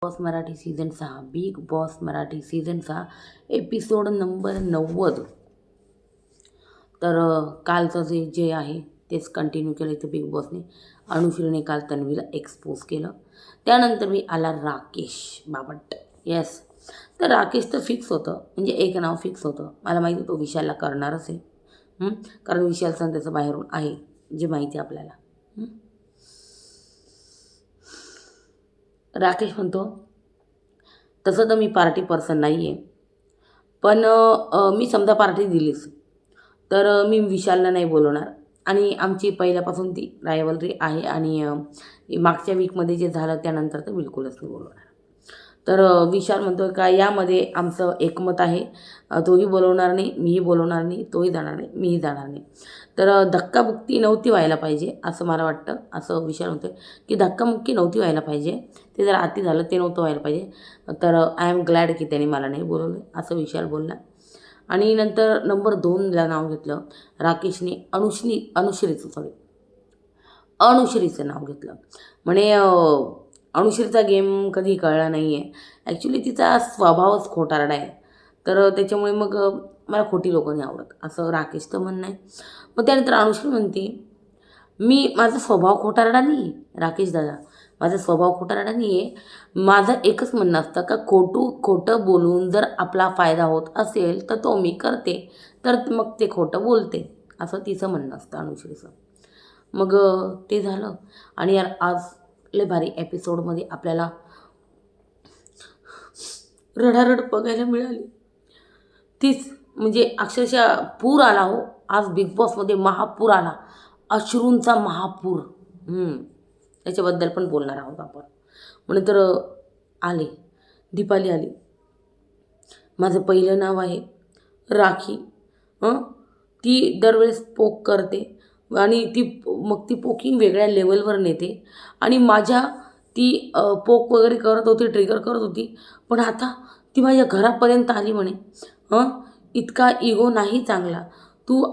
Boss Marathi season 6 big boss Marathi season 6 episode number 90. तर कालचं जे आहे तेच कंटिन्यू केलं इथं बिग बॉसने. अनुश्रीने काल तन्वीला एक्सपोज केलं. त्यानंतर मी आला राकेश बाबट. येस, तर राकेश तर फिक्स होतं, म्हणजे एक नाव फिक्स होतं. मला माहिती होतं विशालला करणारच आहे. कारण विशालचं त्याचं बाहेरून आहे जे माहिती आपल्याला. राकेश म्हणतो तसं तर मी पार्टी पर्सन नाही आहे, पण मी समजा पार्टी दिलीच तर मी विशालला नाही बोलवणार. आणि आमची पहिल्यापासून ती रायवलरी आहे आणि मागच्या वीकमध्ये जे झालं त्यानंतर तर बिलकुलच नाही बोलवणार. तर विशाल म्हणतो का यामध्ये आमचं एकमत आहे, तोही बोलवणार नाही, मीही बोलवणार नाही, तोही जाणार नाही, मीही जाणार नाही. तर धक्काबुक्की नव्हती व्हायला पाहिजे असं मला वाटतं. असं विशाल म्हणतो की धक्कामुक्की नव्हती व्हायला पाहिजे, ते जर आती झालं ते नव्हतं व्हायला पाहिजे. तर आय एम ग्लॅड की त्यांनी मला नाही बोलवलं असं विशाल बोलला. आणि नंतर नंबर 2ला नाव घेतलं राकेशने अनुश्रीचं नाव घेतलं. म्हणे अनुश्रीचा गेम कधी कळला नाही आहे. ॲक्च्युली तिचा स्वभावच खोटारडा आहे, तर त्याच्यामुळे मग मला खोटी लोकं नाही आवडत असं राकेशचं म्हणणं आहे. मग त्यानंतर अनुश्री म्हणते माझा स्वभाव खोटारडा नाही आहे राकेश दादा, माझा स्वभाव खोटारडा नाही आहे. माझं एकच म्हणणं असतं का खोटं बोलून जर आपला फायदा होत असेल तर तो मी करते, तर मग ते खोटं बोलते, असं तिचं म्हणणं असतं अनुश्रीचं. मग ते झालं. आणि यार आज लय भारी एपिसोडमध्ये आपल्याला रडारड बघायला मिळाली. तीच म्हणजे अक्षरशः पूर आला हो आज बिग बॉसमध्ये, महापूर आला, अश्रूंचा महापूर. त्याच्याबद्दल पण बोलणार आहोत आपण. म्हणून तर आले, दीपाली आली. माझं पहिलं नाव आहे राखी. ती दरवेळेस पोक करते आणि ती पोकिंग वेगळ्या लेवलवर नेते. आणि ती पोक वगैरे करत होती, ट्रिगर करत होती, पण आता ती माझ्या घरापर्यंत आली म्हणे. इतका इगो नाही चांगला. तू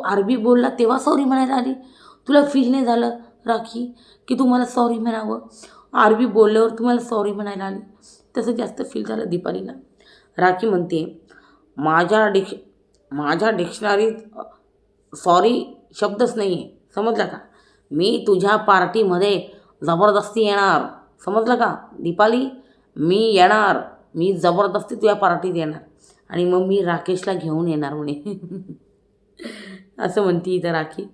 आरबी बोलला तेव्हा सॉरी म्हणायला आली. तुला फील नाही झालं राखी की तू मला सॉरी म्हणावं? आरबी बोलल्यावर तुम्हाला सॉरी म्हणायला आली, तसं जास्त फील झालं दीपालीला. राखी म्हणते माझ्या डिक्शनरीत सॉरी शब्दच नाही आहे, समजलं का? मी तुझ्या पार्टीमध्ये जबरदस्ती येणार, समजलं का दीपाली? मी येणार, मी जबरदस्ती तुझ्या पार्टीत येणार आणि मग मी राकेशला घेऊन येणार म्हणे. असं म्हणते इथं राखी.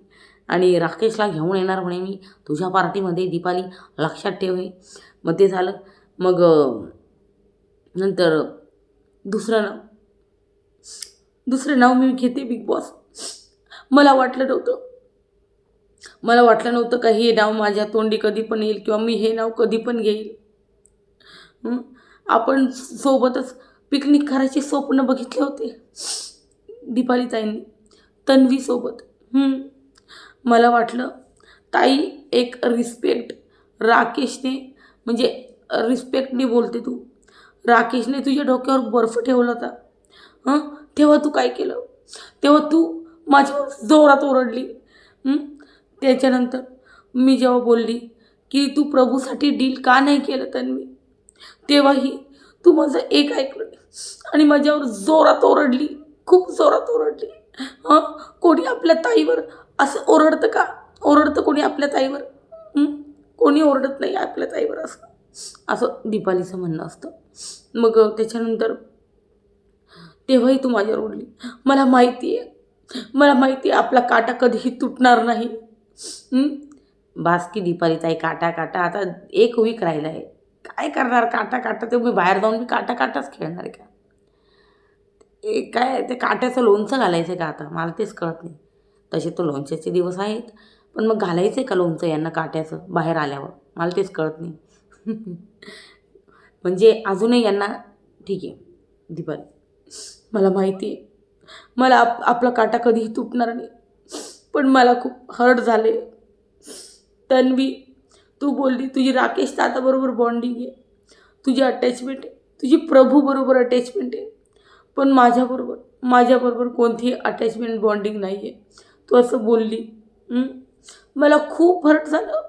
आणि राकेशला घेऊन येणार म्हणे मी तुझ्या पार्टीमध्ये दीपाली, लक्षात ठेव हे. मग ते झालं. मग नंतर दुसरं नाव मी घेते बिग बॉस. मला वाटलं नव्हतं का हे नाव माझ्या तोंडी कधी पण येईल किंवा मी हे नाव कधी पण घेईल. आपण सोबतच पिकनिक करायचे स्वप्न बघितले होते दीपाली ताईंनी तन्वीसोबत. मला वाटलं ताई एक रिस्पेक्ट राकेशने, म्हणजे रिस्पेक्टने बोलते तू. राकेशने तुझ्या डोक्यावर बर्फ ठेवला होता, तेव्हा तू काय केलं? तेव्हा तू माझ्यावर जोरात ओरडली. त्याच्यानंतर मी जेव्हा बोलली की तू प्रभूसाठी डील का नाही केलं तन्वी, तेव्हाही तू माझं एक ऐकलं नाही आणि माझ्यावर जोरात ओरडली, खूप जोरात ओरडली. कोणी आपल्या ताईवर असं ओरडतं का? ओरडतं कोणी आपल्या ताईवर? कोणी ओरडत नाही आपल्या ताईवर असं दीपालीचं म्हणणं असतं. मग त्याच्यानंतर तेव्हाही तू माझ्यावर ओरडली. मला माहिती आहे आपला काटा कधीही तुटणार नाही. बास की दीपाली ताई, काटा आता 1 वीक राहिला आहे. काय करणार काटा? ते मी बाहेर जाऊन मी काटाच खेळणार आहे का? काय ते काट्याचं लोणचं घालायचं आहे का आता? मला तेच कळत नाही. तसे तो लोणच्याचे दिवस आहेत, पण मग घालायचं आहे का लोणचं यांना काट्याचं बाहेर आल्यावर? मला तेच कळत नाही. म्हणजे अजूनही यांना ठीक आहे दीपाली, मला माहिती आहे मला आपला काटा कधीही तुटणार नाही, पण मला खूप हर्ट झाले. तन्वी, तू बोलली तुझी राकेश दादाबरोबर बॉन्डिंग आहे, तुझी अटॅचमेंट आहे, तुझी प्रभूबरोबर अटॅचमेंट आहे, पण माझ्याबरोबर कोणतीही अटॅचमेंट बॉन्डिंग नाही आहे. तू असं बोलली. मला खूप हर्ट झालं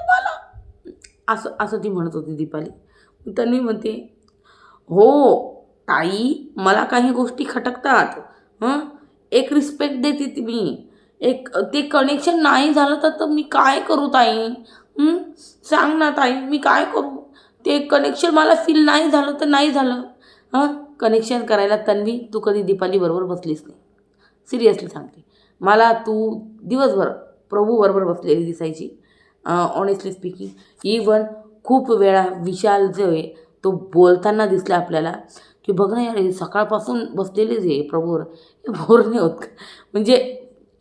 मला. असं असं ती म्हणत होती दीपाली. तन्वी म्हणते, हो ताई, मला काही गोष्टी खटकतात. हं, एक रिस्पेक्ट देते ती मी. एक ते कनेक्शन नाही झालं तर मी काय करू ताई? हं, सांग ना ताई, मी काय करू? ते कनेक्शन मला फील नाही झालं तर नाही झालं. कनेक्शन करायला तन्वी तू कधी दीपालीबरोबर बसलीस नाही. सिरियसली सांगते. मला तू दिवसभर प्रभूबरोबर बसलेली दिसायची. ऑनेस्टली स्पीकिंग, इवन खूप वेळा विशाल जो आहे तो बोलताना दिसला आपल्याला, की बघ ना यार, हे सकाळपासून बसलेलेच आहे प्रभूवर, हे बोर नाही होत का? म्हणजे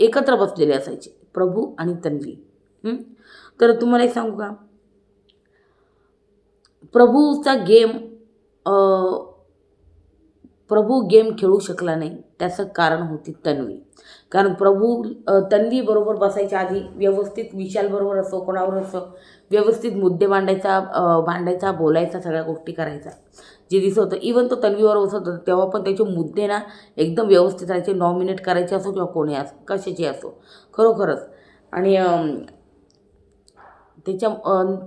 एकत्र बसलेले असायचे प्रभू आणि तन्वी. तर तुम्हाला एक सांगू का, प्रभूचा गेम प्रभू गेम खेळू शकला नाही, त्याचं कारण होती तन्वी. कारण प्रभू तन्वीबरोबर बसायच्या आधी व्यवस्थित विशालबरोबर असो, कोणाबरोबर असो, व्यवस्थित मुद्दे मांडायचा, बोलायचा, सगळ्या गोष्टी करायचा. जे दिसत होतं, इवन तो तन्वीबरोबर बसत होता तेव्हा पण त्याचे मुद्दे ना एकदम व्यवस्थित राहायचे. नॉमिनेट करायचे असो किंवा कोणी असो, कशाचे असो, खरोखरच. आणि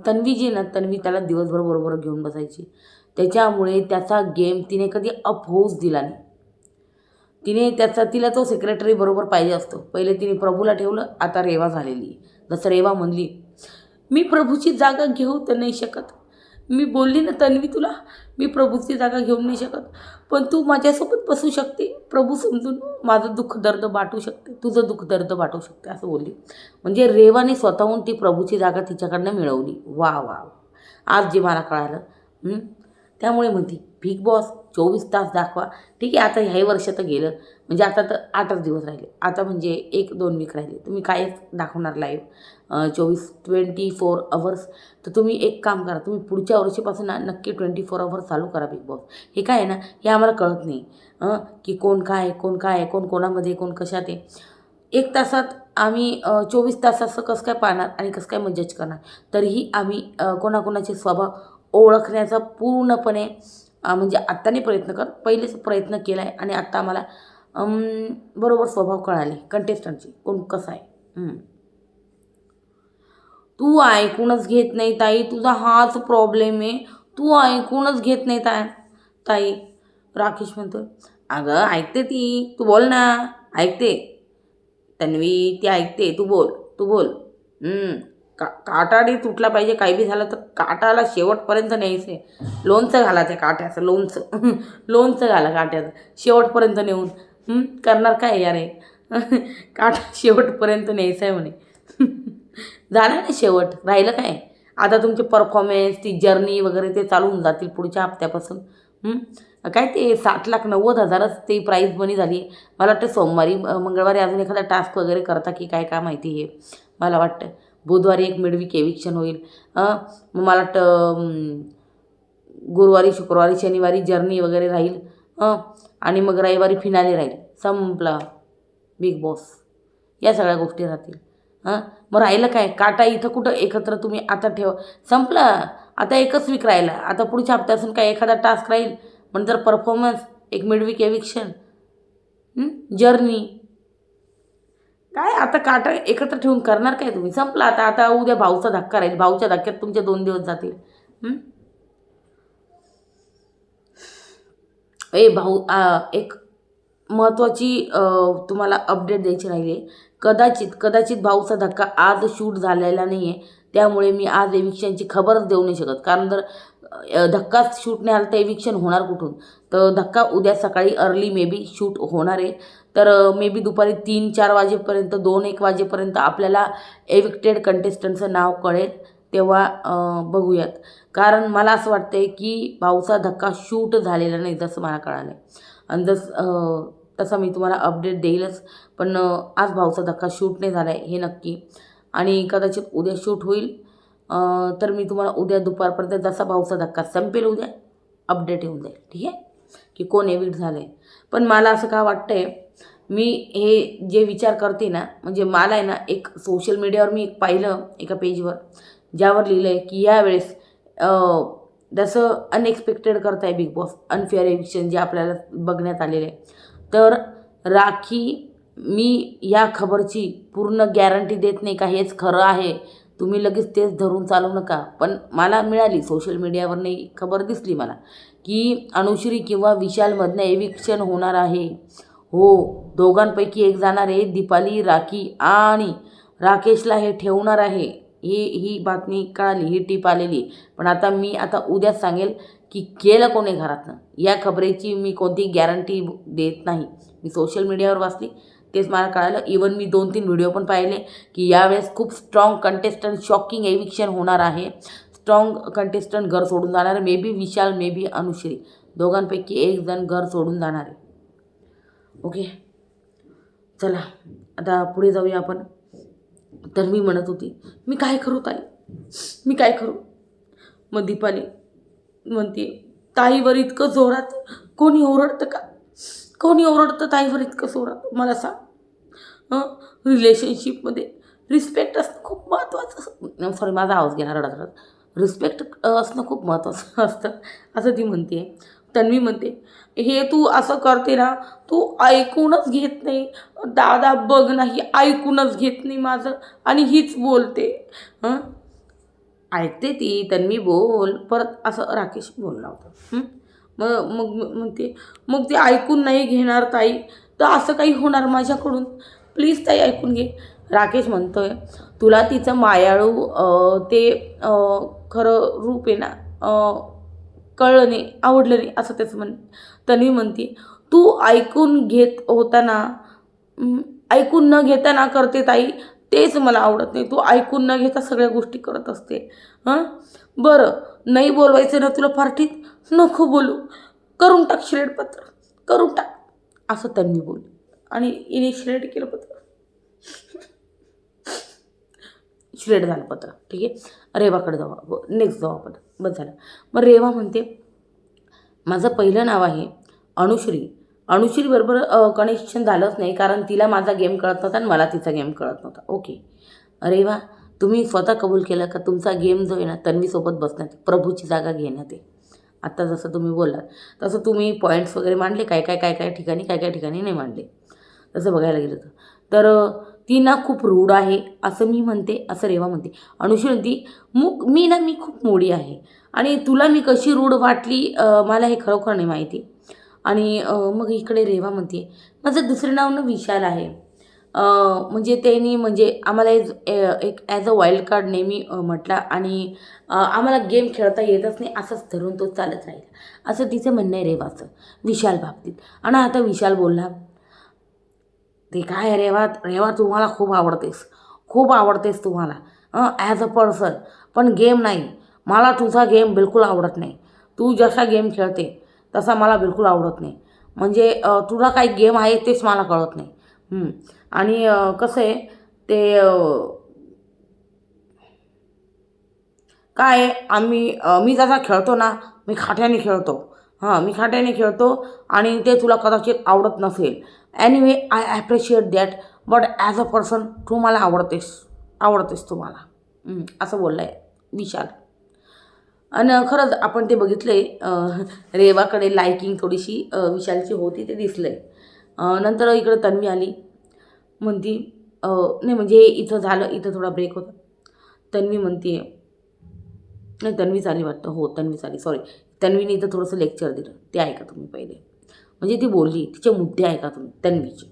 तन्वी जी ना, तन्वी त्याला दिवसभर बरोबर घेऊन बसायची. त्याच्यामुळे त्याचा गेम तिने कधी अपोज दिला नाही. तिला तो सेक्रेटरी बरोबर पाहिजे असतो. पहिले तिने प्रभूला ठेवलं, आता रेवा झालेली. जसं रेवा म्हणली, मी प्रभूची जागा घेऊ तर नाही शकत. मी बोलली ना तन्वी तुला, मी प्रभूची जागा घेऊन नाही शकत, पण तू माझ्यासोबत बसू शकते. प्रभू समजून माझं दुःख दर्द वाटू शकते, तुझं दुःख दर्द वाटू शकते, असं बोलली. म्हणजे रेवाने स्वतःहून ती प्रभूची जागा तिच्याकडनं मिळवली. वा वा, आज जे मला कळालं. त्यामुळे म्हणते बिग बॉस 24 तास दाखवा. ठीक आहे, आता ह्याही वर्ष तर गेलं, म्हणजे आता तर 8च दिवस राहिले, आता म्हणजे 1-2 वीक राहिले. तुम्ही काय दाखवणार लाईव्ह 24 अवर्स? तर तुम्ही एक काम करा, तुम्ही पुढच्या वर्षीपासून ना नक्की 24 अवर्स चालू करा बिग बॉस. हे काय आहे ना, हे आम्हाला कळत नाही की कोण काय, कोण कोणामध्ये, कोण कशात आहे. 1 तासात आम्ही 24 तास असं कसं काय पाहणार आणि कसं काय मग जज करणार? तरीही आम्ही कोणाकोणाचे स्वभाव ओळखण्याचा पूर्णपणे म्हणजे आत्ता नाही प्रयत्न करत, पहिलेच प्रयत्न केला आहे आणि आत्ता आम्हाला बरोबर स्वभाव कळाले कंटेस्टंटचे, कोण कसं आहे. तू ऐकूनच घेत नाही ताई, तुझा हाच प्रॉब्लेम आहे, तू ऐकूनच घेत नाही ताई. राकेश म्हणतो, अगं ऐकते ती, तू बोल ना. ऐकते तन्वी, ती ऐकते, तू बोल. काटाडी तुटला पाहिजे, काही बी झालं तर काटाला शेवटपर्यंत न्यायचं. लोणचं घाला त्या काट्याचं, लोणचं घाला काट्याचं शेवटपर्यंत नेऊन. करणार काय यार हे? काटा शेवटपर्यंत न्यायचं आहे म्हणे. झालं ना शेवट, राहिलं काय? आता तुमचे परफॉर्मन्स, ती जर्नी वगैरे ते चालू होऊन जातील पुढच्या हप्त्यापासून. काय ते 7,90,000च ते प्राईज मनी झाली. मला वाटतं सोमवारी मंगळवारी अजून एखादा टास्क वगैरे करता की काय माहिती. हे मला वाटतं बुधवारी एक मिडवीक एविक्शन होईल. मग मला वाटतं गुरुवारी, शुक्रवारी, शनिवारी जर्नी वगैरे राहील. आणि मग रविवारी फिनाले राहील. संपला बिग बॉस. या सगळ्या गोष्टी राहतील. मग राहिलं काय? काटा इथं कुठं एकत्र तुम्ही आता ठेवा. संपलं. आता एकच वीक राहिला. आता पुढच्या हप्त्यापासून काय एखादा टास्क राहील, नंतर परफॉर्मन्स, एक मिडवीक एविक्शन, जर्नी. काय आता काटा एकत्र ठेवून करणार काय तुम्ही? संपला आता उद्या भाऊचा धक्का राहील. भाऊच्या धक्क्यात तुमचे 2 दिवस जातील. भाऊ, एक महत्त्वाची तुम्हाला अपडेट द्यायची राहिली आहे. कदाचित भाऊचा धक्का आज शूट झालेला नाही आहे, त्यामुळे मी आज एविक्शनची खबरच देऊ नाही शकत. कारण जर धक्काच शूट नाही आला तर एविक्शन होणार कुठून? तर धक्का उद्या सकाळी अर्ली मे बी शूट होणार आहे. तर मे बी दुपारी 3-4 वाजेपर्यंत, 2-1 वाजेपर्यंत आपल्याला एविक्टेड कंटेस्टंटचं नाव कळेल. तेव्हा बघूयात. कारण मला असं वाटतं आहे की भाऊचा धक्का शूट झालेला नाही, जसं मला कळालं आहे. आणि तसं मी तुम्हाला अपडेट देईलच. पण आज भाऊचा धक्का शूट नाही झाला आहे हे नक्की. आणि कदाचित उद्या शूट होईल. तर मी तुम्हाला उद्या दुपारपर्यंत जसा भाऊचा धक्का संपेल उद्या अपडेट येऊन जाईल. ठीक आहे, की कोण एविक्ट झालं आहे. पण मला असं का वाटतं आहे, मी हे जे विचार करते ना, म्हणजे मला आहे ना, एक सोशल मीडियावर मी पाहिलं एका पेजवर, ज्यावर लिहिलं आहे की यावेळेस जसं अनएक्सपेक्टेड करत आहे बिग बॉस, अनफेअर एविक्शन जे आपल्याला बघण्यात आलेलं आहे. तर राखी, मी या खबरची पूर्ण गॅरंटी देत नाही का हेच खरं आहे, तुम्ही लगेच तेच धरून चालू नका. पण मला मिळाली सोशल मीडियावरनं खबर दिसली मला की अनुश्री किंवा विशालमधनं एविक्शन होणार आहे. हो, दोघांपैकी एक जाणार आहे. दीपाली, राखी आणि राकेशला हे ठेवणार आहे. ही बातमी कळाली, ही टीप आलेली. पण आता उद्याच सांगेल की केलं कोणी घरातनं. या खबरेची मी कोणती गॅरंटी देत नाही. मी सोशल मीडियावर वाचली, तेच मला कळालं. इवन मी 2-3 व्हिडिओ पण पाहिले की यावेळेस खूप स्ट्रॉंग कंटेस्टंट, शॉकिंग एविक्शन होणार आहे. स्ट्रॉंग कंटेस्टंट घर सोडून जाणार आहे. May be Vishal, may be Anushree, दोघांपैकी एक जण घर सोडून जाणार आहे. ओके, चला आता पुढे जाऊया आपण. तर मी म्हणत होती, मी काय करू ताई, मी काय करू. मग दीपाली म्हणते, ताईवर इतकं जोरात कोणी ओरडतं का? कोणी ओरडतं ताईवर इतकं जोरात? मला सांग. रिलेशनशिपमध्ये रिस्पेक्ट असणं खूप महत्त्वाचं. सॉरी, माझा आवाज गेला रडत रडत. रिस्पेक्ट असणं खूप महत्त्वाचं असतं असं ती म्हणते. तन्वी म्हणते, हे तू असं करते ना, तू ऐकूनच घेत नाही. दादा बघ नाही, ऐकूनच घेत नाही माझं, आणि हीच बोलते. ऐकते ती, तन्वी बोल. परत असं राकेश बोलला होता. मग मग म्हणते, मग ती ऐकून नाही घेणार ताई, तर असं काही होणार माझ्याकडून. प्लीज ताई ऐकून घे. राकेश म्हणतोय, तुला तिचं मायाळू ते खरं रूप आहे ना, कळलं नाही, आवडलं नाही, असं त्याचं तन्वी म्हणते, तू ऐकून घेत होताना, ऐकून न घेताना करते ताई, तेच मला आवडत नाही. तू ऐकून न घेता सगळ्या गोष्टी करत असते. बरं, नाही बोलवायचं ना तुला पार्टीत, नको बोलू, करून टाक श्रेडपत्र, करून टाक, असं तन्वी बोलली. आणि इने श्रेड केलं पत्र, श्रेड झालं पत्र. ठीक आहे, रेवाकडे जाऊ, नेक्स्ट जाऊ आपण. बस झालं. मग रेवा म्हणते, माझं पहिलं नाव आहे अनुश्री. अनुश्रीबरोबर कनेक्शन झालंच नाही, कारण तिला माझा गेम कळत नव्हता आणि मला तिचा गेम कळत नव्हता. ओके, रेवा, तुम्ही स्वतः कबूल केलं का तुमचा गेम जो आहे ना, तन्वीसोबत बसण्यात, प्रभूची जागा घेण्यात आहे. आत्ता जसं तुम्ही बोललात तसं तुम्ही पॉईंट्स वगैरे मांडले, काय काय ठिकाणी नाही मांडले. तसं बघायला गेलं तर ती ना खूप रूढ आहे असं मी म्हणते, असं रेवा म्हणते. अनुश्री म्हणती, मी खूप मोडी आहे, आणि तुला मी कशी रूढ वाटली मला हे खरोखर नाही माहिती. आणि मग इकडे रेवा म्हणते, माझं दुसरं नाव ना विशाल आहे. म्हणजे त्यांनी आम्हाला एक ॲज अ वाईल्ड कार्ड नेहमी म्हटला, आणि आम्हाला गेम खेळता येतच नाही असंच धरून तो चालत राहील, असं तिचं म्हणणं आहे रेवाचं विशाल बाबतीत. आणि आता विशाल बोलला, ते काय रेवा तुम्हाला खूप आवडतेस तुम्हाला ॲज अ पर्सन, पण गेम नाही. मला तुझा गेम बिलकुल आवडत नाही. तू जसा गेम खेळते तसा मला बिलकुल आवडत नाही. म्हणजे तुला काही गेम आहे तेच मला कळत नाही. आणि कसं आहे ते काय मी जसा खेळतो ना, मी खाट्याने खेळतो आणि ते तुला कदाचित आवडत नसेल. Anyway I appreciate that, but as a person तू मला आवडतेस तू मला, असं बोललं आहे विशाल. आणि खरंच आपण ते बघितलं आहे, रेवाकडे लायकिंग थोडीशी विशालची होती, ते दिसलं आहे. नंतर इकडं तन्वी आली, म्हणती नाही म्हणजे इथं झालं, इथं थोडा ब्रेक होता. तन्वी म्हणते, नाही तन्वीच आली वाटतं, हो तन्वीच आली, सॉरी. तन्वीने इथं थोडंसं लेक्चर दिलं, ते ऐका तुम्ही पहिले. म्हणजे ती बोलली, तिचे मुद्दे ऐका तुम्ही तन्वीचे.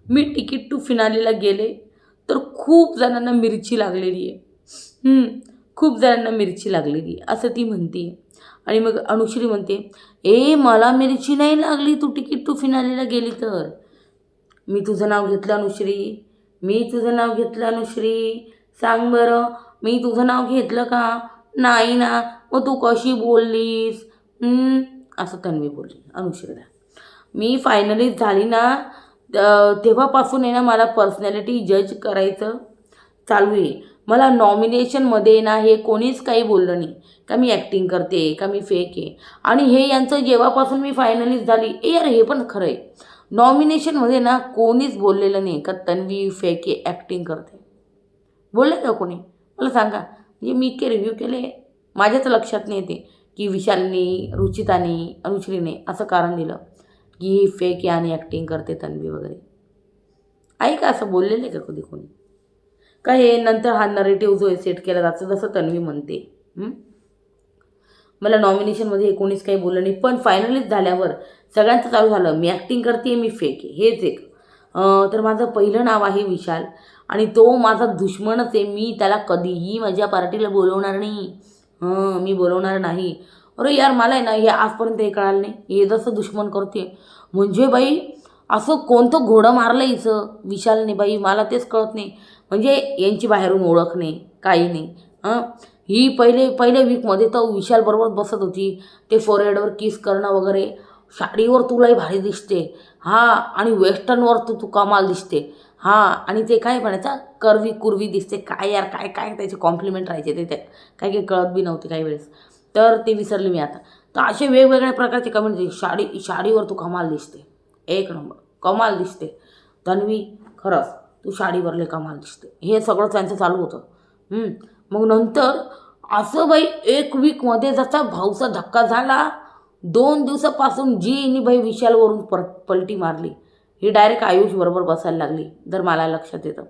मी तिकीट टू फिनालेला गेले तर खूप जणांना मिरची लागलेली आहे, खूप जणांना मिरची लागलेली असं ती म्हणते. आणि मग अनुश्री म्हणते, मला मिरची नाही लागली, तू तिकीट टू फिनालेला गेली तर. मी तुझं नाव घेतलं अनुश्री, सांग बरं, मी तुझं नाव घेतलं का? नाही ना, मग तू कशी बोललीस? असं तन्वी बोलली अनुश्रीला. मी फायनली झाली ना, तेव्हापासून आहे ना मला पर्सनॅलिटी जज करायचं चालू आहे. मला नॉमिनेशनमध्ये ना हे कोणीच काही बोललं नाही का मी ॲक्टिंग करते, का मी फेक आहे. आणि हे यांचं जेव्हापासून मी फायनलिस्ट झाली, यार हे पण खरं आहे, नॉमिनेशनमध्ये ना कोणीच बोललेलं नाही का तन्वी फेक आहे, ॲक्टिंग करते. बोलले का कोणी? मला सांगा. म्हणजे मी इतके रिव्ह्यू केले, माझ्याच लक्षात नाही येते की विशालनी, रुचितानी, अनुश्रीने असं कारण दिलं की ही फेक आहे आणि ॲक्टिंग करते तन्वी वगैरे. आहे का असं बोललेलं आहे का कधी कोणी? काय हे नंतर हा नरेटिव्ह जो आहे सेट केला जातो जसं तन्वी म्हणते. मला नॉमिनेशनमध्ये 19 काही बोललं नाही, पण फायनलिस्ट झाल्यावर सगळ्यांचं चालू झालं, मी ॲक्टिंग करते, मी फेक आहे. हेच एक तर माझं पहिलं नाव आहे विशाल आणि तो माझा दुश्मनच आहे. मी त्याला कधीही माझ्या पार्टीला बोलवणार नाही. मी बोलवणार नाही. अरे यार, मला आहे ना हे आजपर्यंत हे कळालं नाही. हे जसं दुश्मन करते म्हणजे बाई असं कोणतं घोडं मारलं हिचं विशालने बाई, मला तेच कळत नाही. म्हणजे यांची बाहेरून ओळख नाही, काही नाही. ही पहिल्या वीकमध्ये तर विशालबरोबर बसत होती. ते फोरहेडवर किस करणं वगैरे. साडीवर तुलाही भारी दिसते. आणि वेस्टर्नवर तू कमाल दिसते. आणि ते काय म्हणायचं, करवी कुरवी दिसते. काय यार, काय काय त्याचे कॉम्प्लिमेंट राहायचे ते काय काही कळत बी नव्हते काही वेळेस. तर ते विसरले मी आता. तर असे वेगवेगळ्या प्रकारचे कमेंट दिसते. साडीवर तू कमाल दिसते, एक नंबर कमाल दिसते. तन्वी, खरंच तू साडीवरले कमाल दिसते. हे सगळं त्यांचं चालू होतं. मग नंतर असं बाई 1 वीकमध्ये जसा भाऊचा धक्का झाला, 2 दिवसापासून जी बाई विशालवरून पलटी मारली, ही डायरेक्ट आयुष बरोबर बसायला लागली. तर मला लक्षात येतं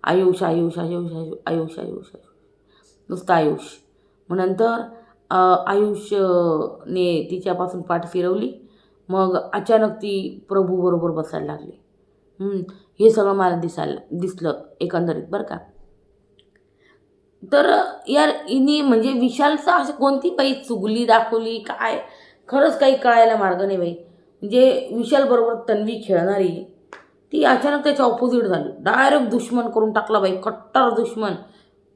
आयुष आयुष आयुष आयुष आयुष आयुष नुसतं आयुष. मग नंतर आयुषने तिच्यापासून पाठ फिरवली. मग अचानक ती प्रभूबरोबर बसायला लागली. हे सगळं मला दिसलं एकंदरीत बरं का. तर यार हिने म्हणजे विशालचं असं कोणती बाई चुगली दाखवली काय, खरंच काही कळायला मार्ग नाही बाई. म्हणजे विशालबरोबर तन्वी खेळणारी ती अचानक त्याच्या ऑपोजिट झाली. डायरेक्ट दुश्मन करून टाकला बाई, कट्टर दुश्मन.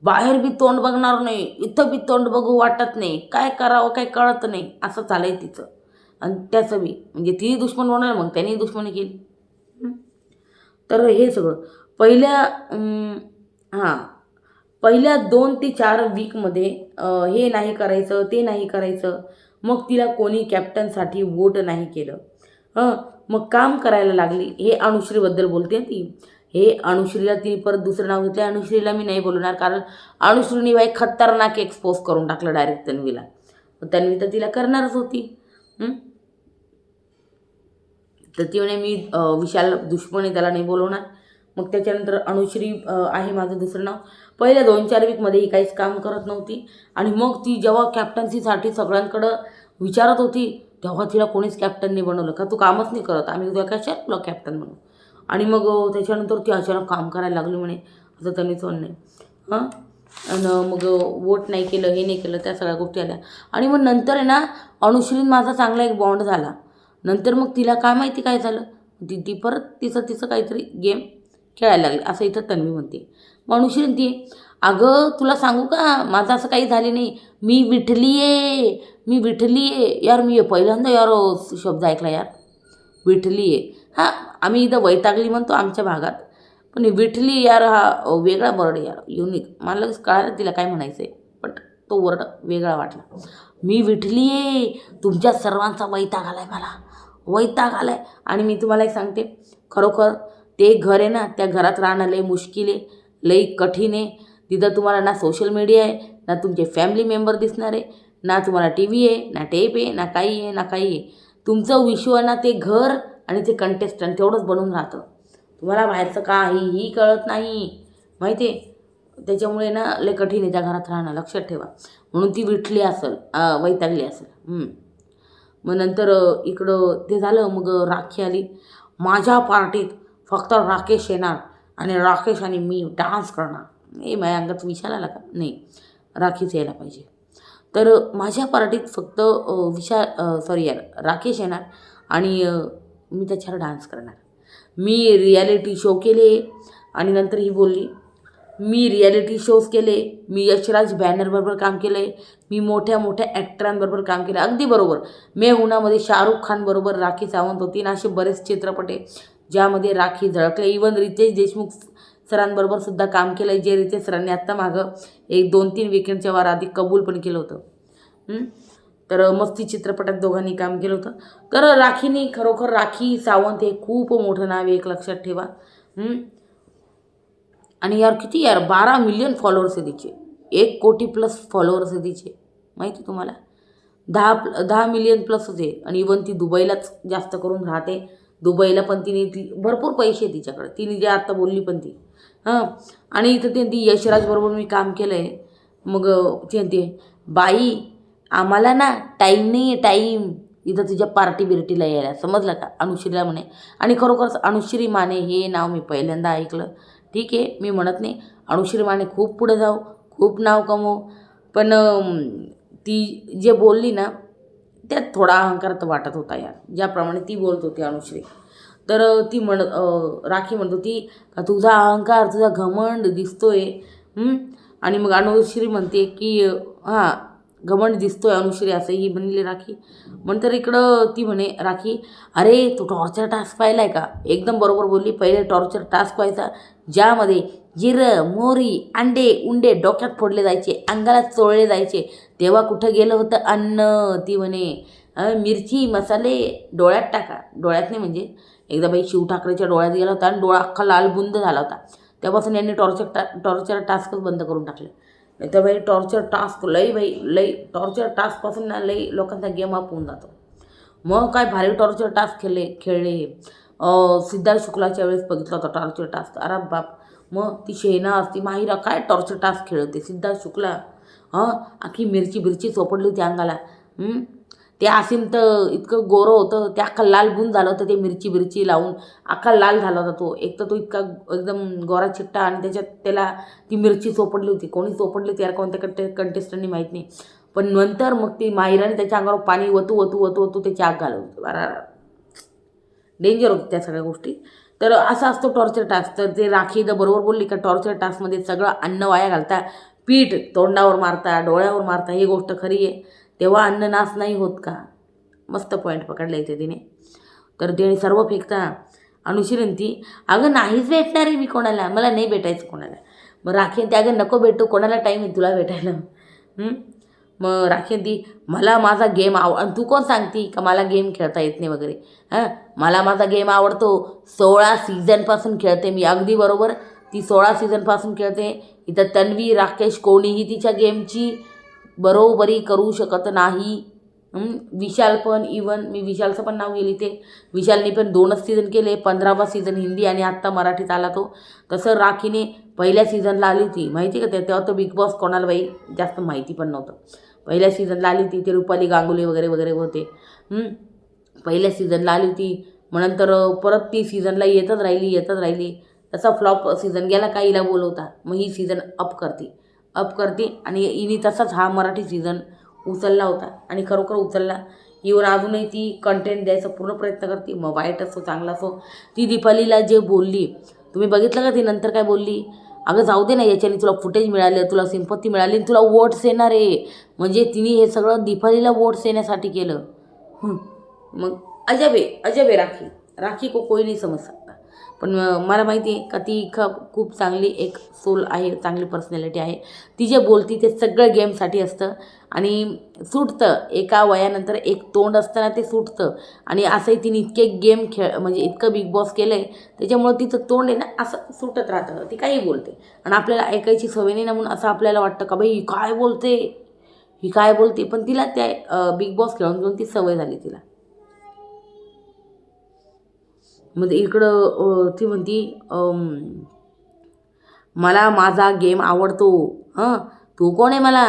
बाहेर बी तोंड बघणार नाही, इथं बी तोंड बघू वाटत नाही, काय करावं काय कळत नाही, असं चालय तिचं. आणि त्याचं बी म्हणजे ती दुश्मन होणार, मग त्याने दुश्मनी केली. तर हे सगळं पहिल्या 2 ते 4 वीकमध्ये हे नाही करायचं, ते नाही करायचं. मग तिला कोणी कॅप्टनसाठी वोट नाही केलं. मग काम करायला लागली. हे अनुश्रीबद्दल बोलते ती. हे अनुश्रीला ती परत दुसरं नाव घेतलं. अनुश्रीला मी नाही बोलणार, कारण अनुश्रीने बाई खतरनाक एक्सपोज करून टाकलं डायरेक्ट तन्वीला. तन्वी तर तिला करणारच होती. तर ती म्हणे मी विशाल दुश्मन आहे, त्याला नाही बोलवणार. मग त्याच्यानंतर अनुश्री आहे माझं दुसरं नाव. पहिल्या 2-4 वीकमध्ये ही काहीच काम करत नव्हती. आणि मग ती जेव्हा कॅप्टन्सीसाठी सगळ्यांकडं विचारत होती, तेव्हा तिला कोणीच कॅप्टनने बनवलं. का तू कामच नाही करत, आम्ही तुला कशाला तुला कॅप्टन म्हणू. आणि मग त्याच्यानंतर ती अचानक काम करायला लागली म्हणे, असं त्यांनीच म्हणणे. आणि मग वोट नाही केलं, हे नाही केलं, त्या सगळ्या गोष्टी आल्या. आणि मग नंतर आहे ना अनुश्रीन माझा चांगला एक बॉन्ड झाला. नंतर मग तिला काय माहिती काय झालं, ती परत तिचं काहीतरी गेम खेळायला लागली, असं इथं तन्वी म्हणते. मग अनुश्रीन ती, अगं तुला सांगू का, माझं असं काही झाले नाही, मी विठली आहे यार. मी पहिल्यांदा यार शब्द ऐकला यार, विठली आहे. आम्ही इथं वैतागली म्हणतो आमच्या भागात, पण विठली यार हा वेगळा वर्ड यार, युनिक. मला लगेच कळालं तिला काय म्हणायचं आहे, बट तो वर्ड वेगळा वाटला. मी विठली आहे, तुमच्या सर्वांचा वैताग आला आहे, मला वैताग आला आहे. आणि मी तुम्हाला एक सांगते, खरोखर ते घर आहे ना, त्या घरात राहणं लई मुश्किल आहे, लई कठीण आहे. तिथं तुम्हाला ना सोशल मीडिया आहे, ना तुमचे फॅमिली मेंबर दिसणार आहे, ना तुम्हाला टी व्ही आहे, ना टेप आहे, ना काही आहे. तुमचं विश्व ना ते घर आणि ते कंटेस्टंट तेवढंच बनून राहतं. तुम्हाला बाहेरचं काहीही कळत नाही, माहिती आहे. त्याच्यामुळे ना लई कठीण आहे त्या घरात राहणं, लक्षात ठेवा. म्हणून ती विटली असेल, वैतागली असेल. मग नंतर इकडं ते झालं. मग राखी आली. माझ्या पार्टीत फक्त राकेश येणार आणि राकेश आणि मी डान्स करणार. माझ्या अंगात विशाल आला का, नाही, राखीच यायला पाहिजे. तर माझ्या पार्टीत फक्त राकेश येणार आणि मी त्याच्यावर डान्स करणार. मी रियालिटी शो केले. आणि नंतर ही बोलली, मी रियालिटी शोज केले, मी यशराज बॅनरबरोबर काम केलं आहे, मी मोठ्या मोठ्या ॲक्टरांबरोबर काम केलं. अगदी बरोबर. मैं हूनामध्ये शाहरुख खानबरोबर राखी सावंत होती ना, असे बरेच चित्रपट आहे ज्यामध्ये राखी झळकले. इवन रितेश देशमुख सरांबरोबर सुद्धा काम केलं आहे, जे रितेश सरांनी आत्ता मागं 1-2-3 वीकेंडच्या वार आधी कबूल पण केलं होतं. तर मस्ती चित्रपटात दोघांनी काम केलं होतं. तर राखीने खरोखर राखी सावंत हे खूप मोठं नाव आहे, एक लक्षात ठेवा. आणि यार किती यार 12 मिलियन फॉलोअर्स आहे तिचे, 1 कोटी प्लस फॉलोअर्स आहे तिचे, माहिती तुम्हाला. 10 मिलियन प्लसच आहे. आणि इवन ती दुबईलाच जास्त करून राहते. दुबईला पण तिने भरपूर पैसे आहे तिच्याकडे. तिने जे आत्ता बोलली पण ती हां. आणि इथं ते ती यशराजबरोबर मी काम केलं आहे. मग ती म्हणते, बाई आम्हाला ना टाईम नाही आहे, टाईम इथं तुझ्या पार्टी बिर्टीला यायला, समजलं का, अनुश्रीला म्हणे. आणि खरोखरच अनुश्री माने हे नाव मी पहिल्यांदा ऐकलं. ठीक आहे, मी म्हणत नाही अनुश्री माने खूप पुढे जाऊ, खूप नाव कमवू, पण ती जे बोलली ना त्यात थोडा अहंकार तर वाटत होता यार, ज्याप्रमाणे ती बोलत होती अनुश्री. तर ती राखी म्हणत होती का तुझा अहंकार, तुझा घमंड दिसतोय. आणि मग अनुश्री म्हणते की हां, घमंड दिसतोय अनुश्री, असं ही म्हणली राखी. नंतर इकडं ती म्हणे राखी, अरे तू टॉर्चर टास्क पाहिला आहे का? एकदम बरोबर बोलली. पहिले टॉर्चर टास्क व्हायचा ज्यामध्ये जिरं मोहरी अंडे उंडे डोक्यात फोडले जायचे, अंगाला चोळले जायचे, तेव्हा कुठं गेलं होतं अन्न. ती म्हणे मिरची मसाले डोळ्यात टाका, डोळ्यात नाही म्हणजे एकदा बाई शिव ठाकरेच्या डोळ्यात गेला होता आणि डोळा अख्खा लाल बुंद झाला होता. तेव्हापासून यांनी टॉर्चर टास्कच बंद करून टाकले. नाही तर बाई टॉर्चर टास्क लई टॉर्चर टास्कपासून ना लई लोकांचा गेम अप होऊन जातो. मग काय भारी टॉर्चर टास्क खेळले. सिद्धार्थ शुक्लाच्या वेळेस बघितला होता टॉर्चर टास्क, अरे बाप. मग ती शेहनाज, ती माहिरा काय टॉर्चर टास्क खेळते. सिद्धार्थ शुक्ला अख्खी मिरची चोपडली होती अंगाला. ते आसिम तर इतकं गोरं होतं, ते अख्खा लाल बुंद झालं होतं, ते मिरची लावून अख्खा लाल झाला होता तो. एक तर तो इतका एकदम गोरा चिट्टा आणि त्याच्यात त्याला ती मिरची चोपडली होती. कोणी चोपडली त्याला कोणत्या कंटेस्टंटनी माहीत नाही. पण नंतर मग ती माहिराने त्याच्या अंगावर पाणी वतू त्याची आग घालवली. बरं डेंजर होतं त्या सगळ्या गोष्टी. तर असा असतो टॉर्चर टास्क. तर ते राखी तर बरोबर बोलली का टॉर्चर टास्कमध्ये सगळं अन्न वाया घालता, पीठ तोंडावर मारता, डोळ्यावर मारता, ही गोष्ट खरी आहे. तेव्हा अन्न नाश नाही होत का? मस्त पॉईंट पकडला इथे तिने. तर तिने सर्व फेकता अनुश्री ती, अगं नाहीच भेटणार आहे मी कोणाला, मला नाही भेटायचं कोणाला. मग राखी ती, अगं नको भेटू, कोणाला टाईम आहे तुला भेटायला. मग राखी ती, मला माझा गेम आणि तू कोण सांगती का मला गेम खेळता येत नाही वगैरे. मला माझा गेम आवडतो, 16 सीझनपासून खेळते मी. अगदी बरोबर, ती 16 सीझनपासून खेळते. इथं तन्वी राकेश कोणीही तिच्या गेमची बरोबरी करू शकत नाही. विशाल पण, इवन मी विशालचं पण नाव गेली ते, विशालने पण 2च सीझन केले, 15वा सीझन हिंदी आणि आत्ता मराठीत आला तो. तसं राखीने पहिल्या सीझनला आली होती माहिती का, तेव्हा तो बिग बॉस कोणाला बाई जास्त माहिती पण नव्हतं. पहिल्या सीझनला आली होती, ते रुपाली गांगुली वगैरे होते. पहिल्या सीझनला आली होती. मग नंतर परत ती सीझनला येतच राहिली. तसा फ्लॉप सीझन गेला का हिला बोलवता, मग ही सीझन अप करते आणि हिने तसाच हा मराठी सीझन उचलला होता आणि खरोखर उचलला. इवन अजूनही ती कंटेंट द्यायचा पूर्ण प्रयत्न करते, मग वाईट असो चांगला असो. ती दीपालीला जे बोलली तुम्ही बघितलं का, ती नंतर काय बोलली, अगं जाऊ दे ना, याच्याने तुला फुटेज मिळालं, तुला सिंपत्ती मिळाली, तुला वोट्स येणार आहे. म्हणजे तिने हे सगळं दीपालीला वोट्स येण्यासाठी केलं. मग अजब आहे राखी को कोई नहीं समज सकता. पण मला माहिती आहे का ती खूप चांगली एक सोल आहे, चांगली पर्सनॅलिटी आहे. ती जे बोलती ते सगळं गेमसाठी असतं आणि सुटतं. एका वयानंतर एक तोंड असताना ते सुटतं. आणि असंही तिने इतके गेम म्हणजे इतकं बिग बॉस केलं आहे, त्याच्यामुळं तिचं तोंड आहे ना असं सुटत राहतं. ती काही बोलते आणि आपल्याला ऐकायची सवय नाही ना, म्हणून असं आपल्याला वाटतं का बाई ही काय बोलते. पण तिला त्या बिग बॉस खेळून ती सवय झाली तिला. मग इकडं ती म्हणती, मला माझा गेम आवडतो. तू कोण आहे मला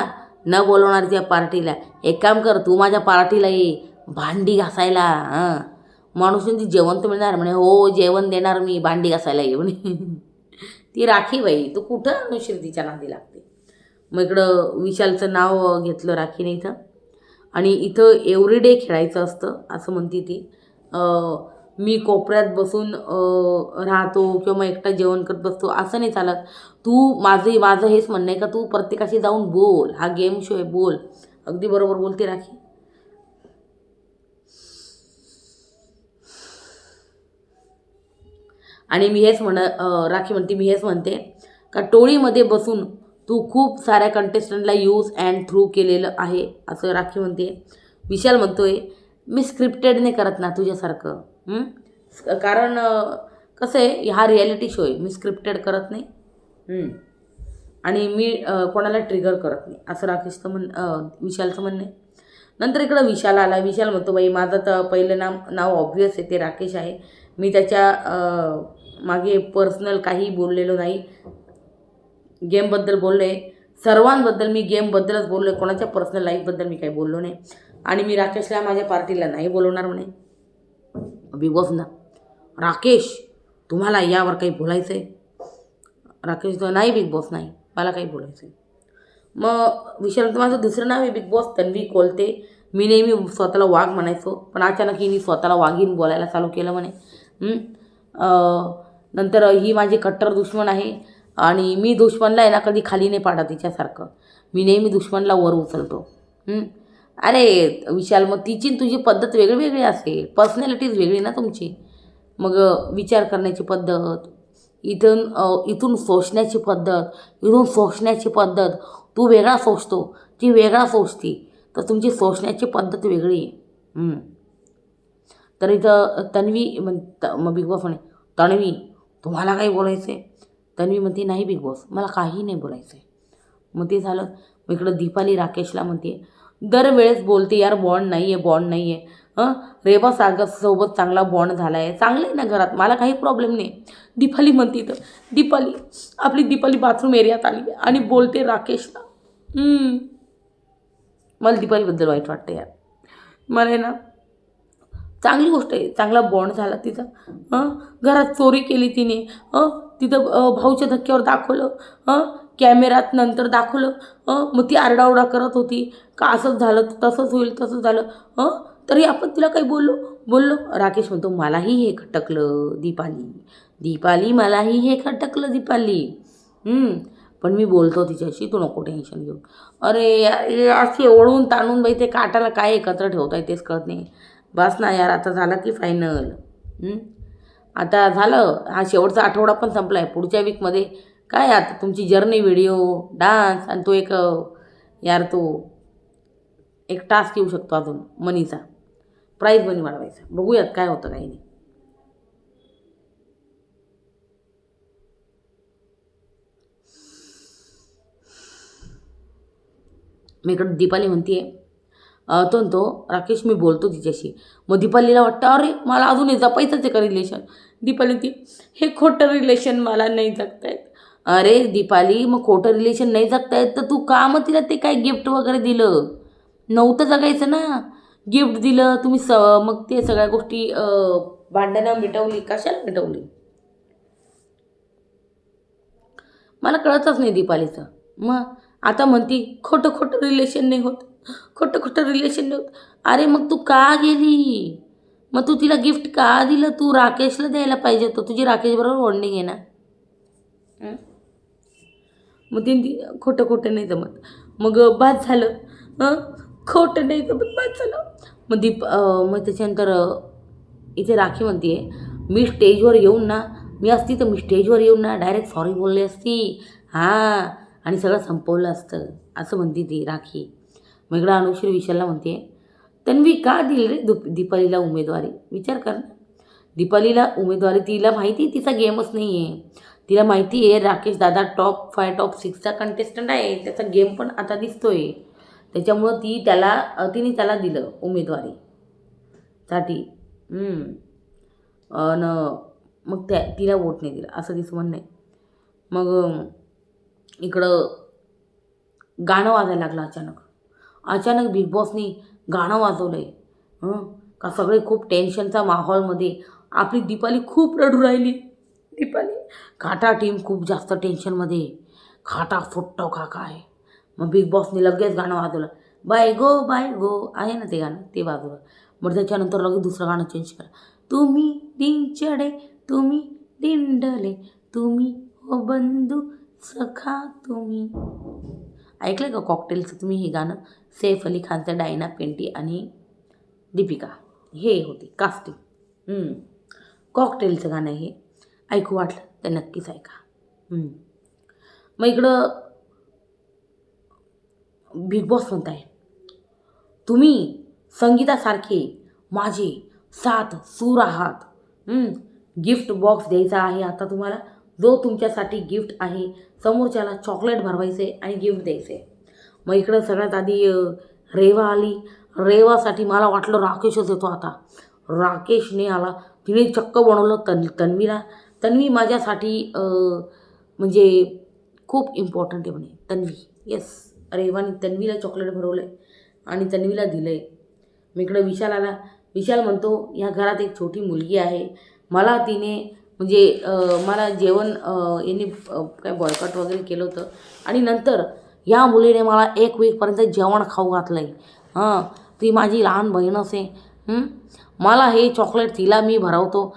न बोलवणार त्या पार्टीला? एक काम कर, तू माझ्या पार्टीला ये भांडी घासायला. माणूस ती जेवण तर मिळणार म्हणे, हो जेवण देणार मी, भांडी घासायला ये म्हणे. ती राखी बाई तू कुठं अनुश्री तिच्या नादी लागते. मग इकडं विशालचं नाव घेतलं राखीने इथं. आणि इथं एव्हरीडे खेळायचं असतं असं म्हणते ती. मी कोपऱ्यात बसून राहतो किंवा मग एकटा जेवण करत बसतो असं नाही चालत. तू माझं हेच म्हणणं आहे का तू प्रत्येकाशी जाऊन बोल, हा गेम शो आहे, बोल. अगदी बरोबर बोलते राखी. आणि राखी म्हणते मी हेच म्हणते का टोळीमध्ये बसून तू खूप साऱ्या कंटेस्टंटला यूज अँड थ्रू केलेलं आहे असं राखी म्हणते. विशाल म्हणतोय मी स्क्रिप्टेड नाही करत ना तुझ्यासारखं. कारण कसं आहे, हा रिॲलिटी शो आहे, मी स्क्रिप्टेड करत नाही आणि मी कोणाला ट्रिगर करत नाही असं विशालचं म्हणणं आहे. नंतर इकडं विशाल आला. विशाल म्हणतो बाई माझं तर पहिलं नाव ऑब्व्हियस आहे, ते राकेश आहे. मी त्याच्या मागे पर्सनल काही बोललेलो नाही. गेमबद्दल बोललो आहे सर्वांबद्दल. मी गेमबद्दलच बोललो आहे, कोणाच्या पर्सनल लाईफबद्दल मी काही बोललो नाही. आणि मी राकेशला माझ्या पार्टीला नाही बोलवणार म्हणे. बिग बॉस ना, राकेश तुम्हाला यावर काही बोलायचं आहे? राकेश तो नाही बिग बॉस, नाही मला काही बोलायचं आहे. मग विशाल माझं दुसरं नाव आहे बिग बॉस, तन्वी कोलते. मी नेहमी स्वतःला वाघ म्हणायचो, पण अचानक हिने स्वतःला वाघीन बोलायला चालू केलं म्हणे. नंतर ही माझी कट्टर दुश्मन आहे आणि मी दुश्मनला आहे ना कधी खाली नाही पाडत तिच्यासारखं. मी नेहमी दुश्मनला वर उचलतो. अरे विशाल, मग तिची तुझी पद्धत वेगळी वेगळी असेल, पर्सनॅलिटीज वेगळी ना तुमची. मग विचार करण्याची पद्धत, इथून सोचण्याची पद्धत, इथून सोचण्याची पद्धत, तू वेगळा सोचतो, ती वेगळा सोचती, तर तुमची सोचण्याची पद्धत वेगळी आहे. तर इथं तन्वी मग बिग बॉस म्हणे, तन्वी तुम्हाला काही बोलायचं आहे? तन्वी म्हणते नाही बिग बॉस, मला काही नाही बोलायचं आहे. मग ते झालं. मग इकडं दीपाली राकेशला म्हणते, दरवेळेस बोलते यार बॉन्ड नाही आहे, बॉन्ड नाही आहे. रेवा सागरसोबत चांगला बॉन्ड झाला आहे, चांगलं आहे ना घरात, मला काही प्रॉब्लेम नाही. दीपाली म्हणते, तर आपली दीपाली बाथरूम एरियात आली आणि बोलते राकेशला. मला दीपालीबद्दल वाईट वाटतं यार. मला आहे ना, चांगली गोष्ट आहे, चांगला बॉन्ड झाला तिचा. घरात चोरी केली तिने, तिथं भाऊच्या धक्क्यावर दाखवलं, कॅमेऱ्यात नंतर दाखवलं. मग ती आरडाओरडा करत होती का असंच झालं तसंच होईल तसंच झालं. तरी आपण तिला काही बोललो. राकेश म्हणतो मलाही हे खटकलं दीपाली मलाही हे खटकलं दीपाली. पण मी बोलतो तिच्याशी, तू नको टेन्शन घेऊ. अरे यार अशी ओढून ताणून बाई ते काटाला काय एकत्र ठेवताय तेच कळत नाही. बस ना यार, आता झालं की फायनल. आता झालं, हा शेवटचा आठवडा पण संपला आहे. पुढच्या वीकमध्ये काय आता तुमची जर्नी, व्हिडिओ, डान्स आणि तो एक टास्क येऊ शकतो अजून मनीचा, प्राईज मनी वाढवायचा. बघूयात काय होतं काही नाही. मी इकडं दीपाली म्हणते तो राकेश मी बोलतो तिच्याशी. मग दीपालीला वाटतं अरे मला अजून हे जपायचंच आहे का रिलेशन. दीपाली ती हे खोटं रिलेशन मला नाही जगता येत. अरे दीपाली, मग खोटं रिलेशन नाही जगता येत तर तू का मग तिला ते काय गिफ्ट वगैरे दिलं? नव्हतं जगायचं ना. गिफ्ट दिलं तुम्ही मग ते सगळ्या गोष्टी भांडणं मिटवली, कशाला मिटवली? मला कळतच नाही दीपालीचं. मग आता म्हणती खोटं रिलेशन नाही होत, खोटं रिलेशन नाही होत. अरे मग तू का गेली? मग तू तिला गिफ्ट का दिलं? तू राकेशला द्यायला पाहिजे होतं, तुझी राकेशबरोबर बॉन्डिंग आहे ना. मग ती खोटं नाही जमत. मग बाद झालं. खोटं नाही जमत, बाद झालं. मग त्याच्यानंतर इथे राखी म्हणते मी स्टेजवर येऊन ना डायरेक्ट सॉरी बोलली असती. आणि सगळं संपवलं असतं असं म्हणते ती राखी. मग इकडं अनुश्री विशालला म्हणते, तन्वी का दिली रे दीपालीला उमेदवारी? विचार कर ना. दीपालीला उमेदवारी, तिला माहिती आहे तिचा गेमच नाही आहे. तिला माहिती आहे राकेश दादा टॉप 5 टॉप 6चा कंटेस्टंट आहे, त्याचा गेम पण आता दिसतोय. त्याच्यामुळं तिने त्याला दिलं उमेदवारीसाठी. मग तिला वोट नाही दिला असं तिचं म्हणणं आहे. मग इकडं गाणं वाजायला लागलं अचानक बिग बॉसनी गाणं वाजवलं आहे. का सगळे खूप टेन्शनचा माहोलमध्ये. आपली दीपाली खूप रडू राहिली. काटा टीम खूप जास्त टेन्शनमध्ये. काटा फुटतो का काय. मग बिग बॉसने लगेच गाणं वाजवलं, बाय गो आहे ना ते गाणं, ते वाजवलं. मग त्याच्यानंतर लगेच दुसरं गाणं चेंज करा, तुम्ही दिन चढे तुम्ही दिंडले तुम्ही हो बंधू सखा तुम्ही. ऐकलं का कॉकटेलचं तुम्ही हे गाणं? सैफ अली खानचं, डायना पेंटी आणि दीपिका हे होते कास्टिंग. कॉकटेलचं गाणं हे. ऐकू वाटलं तर नक्कीच ऐका. मग इकडं बिग बॉस म्हणताय, तुम्ही संगीतासारखे माझे 7 सूर आहात. गिफ्ट बॉक्स द्यायचा आहे आता तुम्हाला, जो तुमच्यासाठी गिफ्ट आहे. समोरच्याला चॉकलेट भरवायचे आणि गिफ्ट द्यायचे. मग इकडं सगळ्यात आधी रेवा आली. रेवासाठी मला वाटलं राकेशच येतो आता. राकेशने आला, तिने चक्क बनवलं तन्वीला तन्वी माझ्यासाठी म्हणजे खूप इम्पॉर्टंट आहे म्हणे. तन्वी, येस. रेवाने तन्वीला चॉकलेट भरवलं आहे आणि तन्वीला दिलं आहे. मी इकडं विशाल आला. विशाल म्हणतो, ह्या घरात एक छोटी मुलगी आहे, मला तिने म्हणजे मला जेवण यांनी काय बॉयकॉट वगैरे केलं होतं आणि नंतर ह्या मुलीने मला 1 वीकपर्यंत जेवण खाऊ घातलं आहे. हां, ती माझी लहान बहीणच आहे. मला हे चॉकलेट तिला मी भरवतो.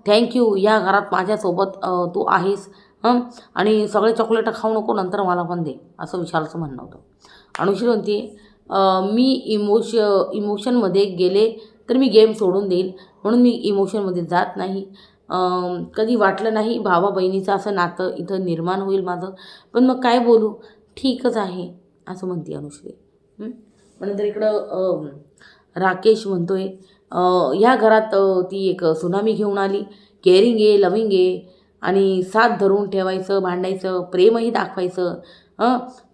थँक्यू, या घरात माझ्यासोबत तू आहेस. आणि सगळे चॉकलेट खाऊ नको, नंतर मला पण दे, असं विशालचं म्हणणं होतं. अनुश्री म्हणते, मी इमोशनमध्ये गेले तर मी गेम सोडून देईल, म्हणून मी इमोशनमध्ये जात नाही. कधी वाटलं नाही भावा बहिणीचं असं नातं इथं निर्माण होईल माझं, पण मग काय बोलू, ठीकच आहे, असं म्हणते अनुश्री. पण नंतर इकडं राकेश म्हणतोय, ह्या घरात ती एक सुनामी घेऊन आली, केअरिंग आहे, लव्हिंग आहे आणि साथ धरून ठेवायचं, भांडायचं, प्रेमही दाखवायचं.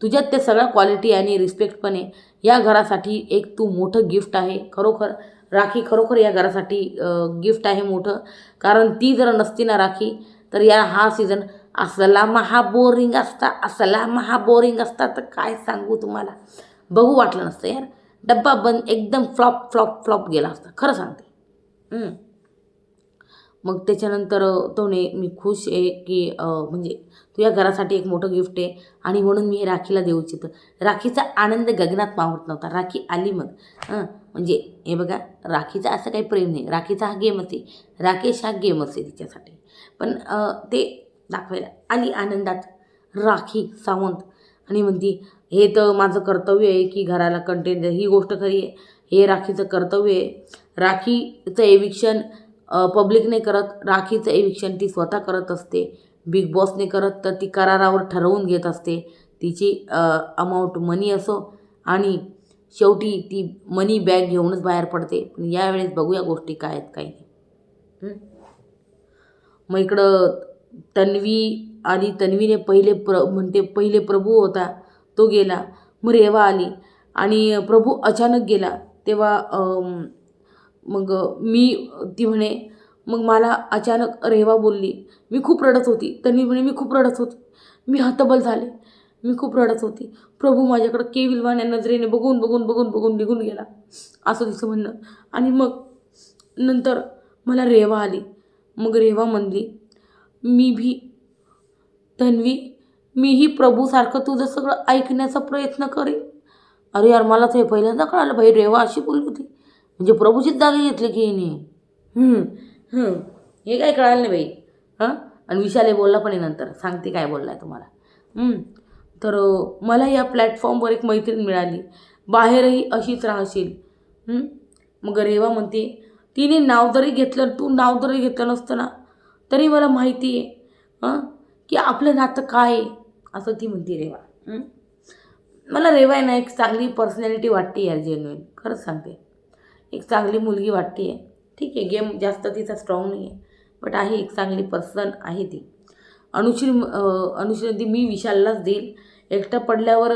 तुझ्यात ते सगळ्या क्वालिटी आणि रिस्पेक्ट पण आहे. या घरासाठी एक तू मोठं गिफ्ट आहे. खरोखर राखी, खरोखर या घरासाठी गिफ्ट आहे मोठं. कारण ती जर नसती ना राखी, तर हा सीझन असला महाबोरिंग असता तर काय सांगू तुम्हाला, बघू वाटलं नसतं यार. डब्बा बंद, एकदम फ्लॉप फ्लॉप फ्लॉप गेला असता, खरं सांगते. मग त्याच्यानंतर तो मी खुश आहे की म्हणजे तू या घरासाठी एक मोठं गिफ्ट आहे आणि म्हणून मी हे राखीला देऊ इच्छितो. राखीचा आनंद गगनात मावत नव्हता. राखी आली मग. म्हणजे हे बघा, राखीचा असं काही प्रेम नाही, राखीचा हा गेमच आहे. राकेश हा गेमच आहे तिच्यासाठी. पण ते दाखवायला आली आनंदात राखी सावंत आणि म्हणती, हे तर माझं कर्तव्य आहे की घराला कंटेंट, ही गोष्ट खरी आहे, हे राखीचं कर्तव्य आहे. राखीचं एविक्शन पब्लिक नाही करत, राखीचं एविक्शन ती स्वतः करत असते. बिग बॉसने करत तर ती करारावर ठरवून घेत असते तिची अमाऊंट मनी असो आणि शेवटी ती मनी बॅग घेऊनच बाहेर पडते. पण यावेळेस बघूया गोष्टी काय आहेत काही नाही. मग इकडं तन्वी आली. तन्वीने पहिले प्रभू होता तो गेला. मग रेवा आली आणि प्रभू अचानक गेला. तेव्हा मग ती म्हणे, मग मला अचानक रेवा बोलली, मी खूप रडत होती. तन्वी म्हणे, मी खूप रडत होती, मी हतबल झाले, मी खूप रडत होती. प्रभू माझ्याकडं केविलवाण्या नजरेने बघून बघून बघून बघून निघून गेला, असं तिचं म्हणणं. आणि मग नंतर मला रेवा आली. मग रेवा म्हणली, तन्वी, मीही प्रभूसारखं तुझं सगळं ऐकण्याचा प्रयत्न करेन. अरे यार, मलाच हे पहिल्यांदा कळालं भाई, रेवा अशी बोलली होती, म्हणजे प्रभूचीच जागी घेतली की हिने. हे काय कळालं नाही बाई. आणि विशाले बोलला पण आहे, नंतर सांगते काय बोलला आहे तुम्हाला. तर मला या प्लॅटफॉर्मवर एक मैत्रीण मिळाली, बाहेरही अशीच राहशील. मग रेवा म्हणते, तिने नाव जरी घेतलं, तू नाव जरी घेतलं नसतं ना, तरी मला माहिती आहे की आपलं नातं काय आहे, असं ती म्हणते रेवा. मला रेवा आहे ना, एक चांगली पर्सनॅलिटी वाटते यार, जेन्युइन, खरंच सांगते. एक चांगली मुलगी वाटते आहे. ठीक आहे, गेम जास्त तिचा स्ट्रॉंग नाही आहे, बट आहे, एक चांगली पर्सन आहे ती. अनुश्री मी विशाललाच देईल. एकटा पडल्यावर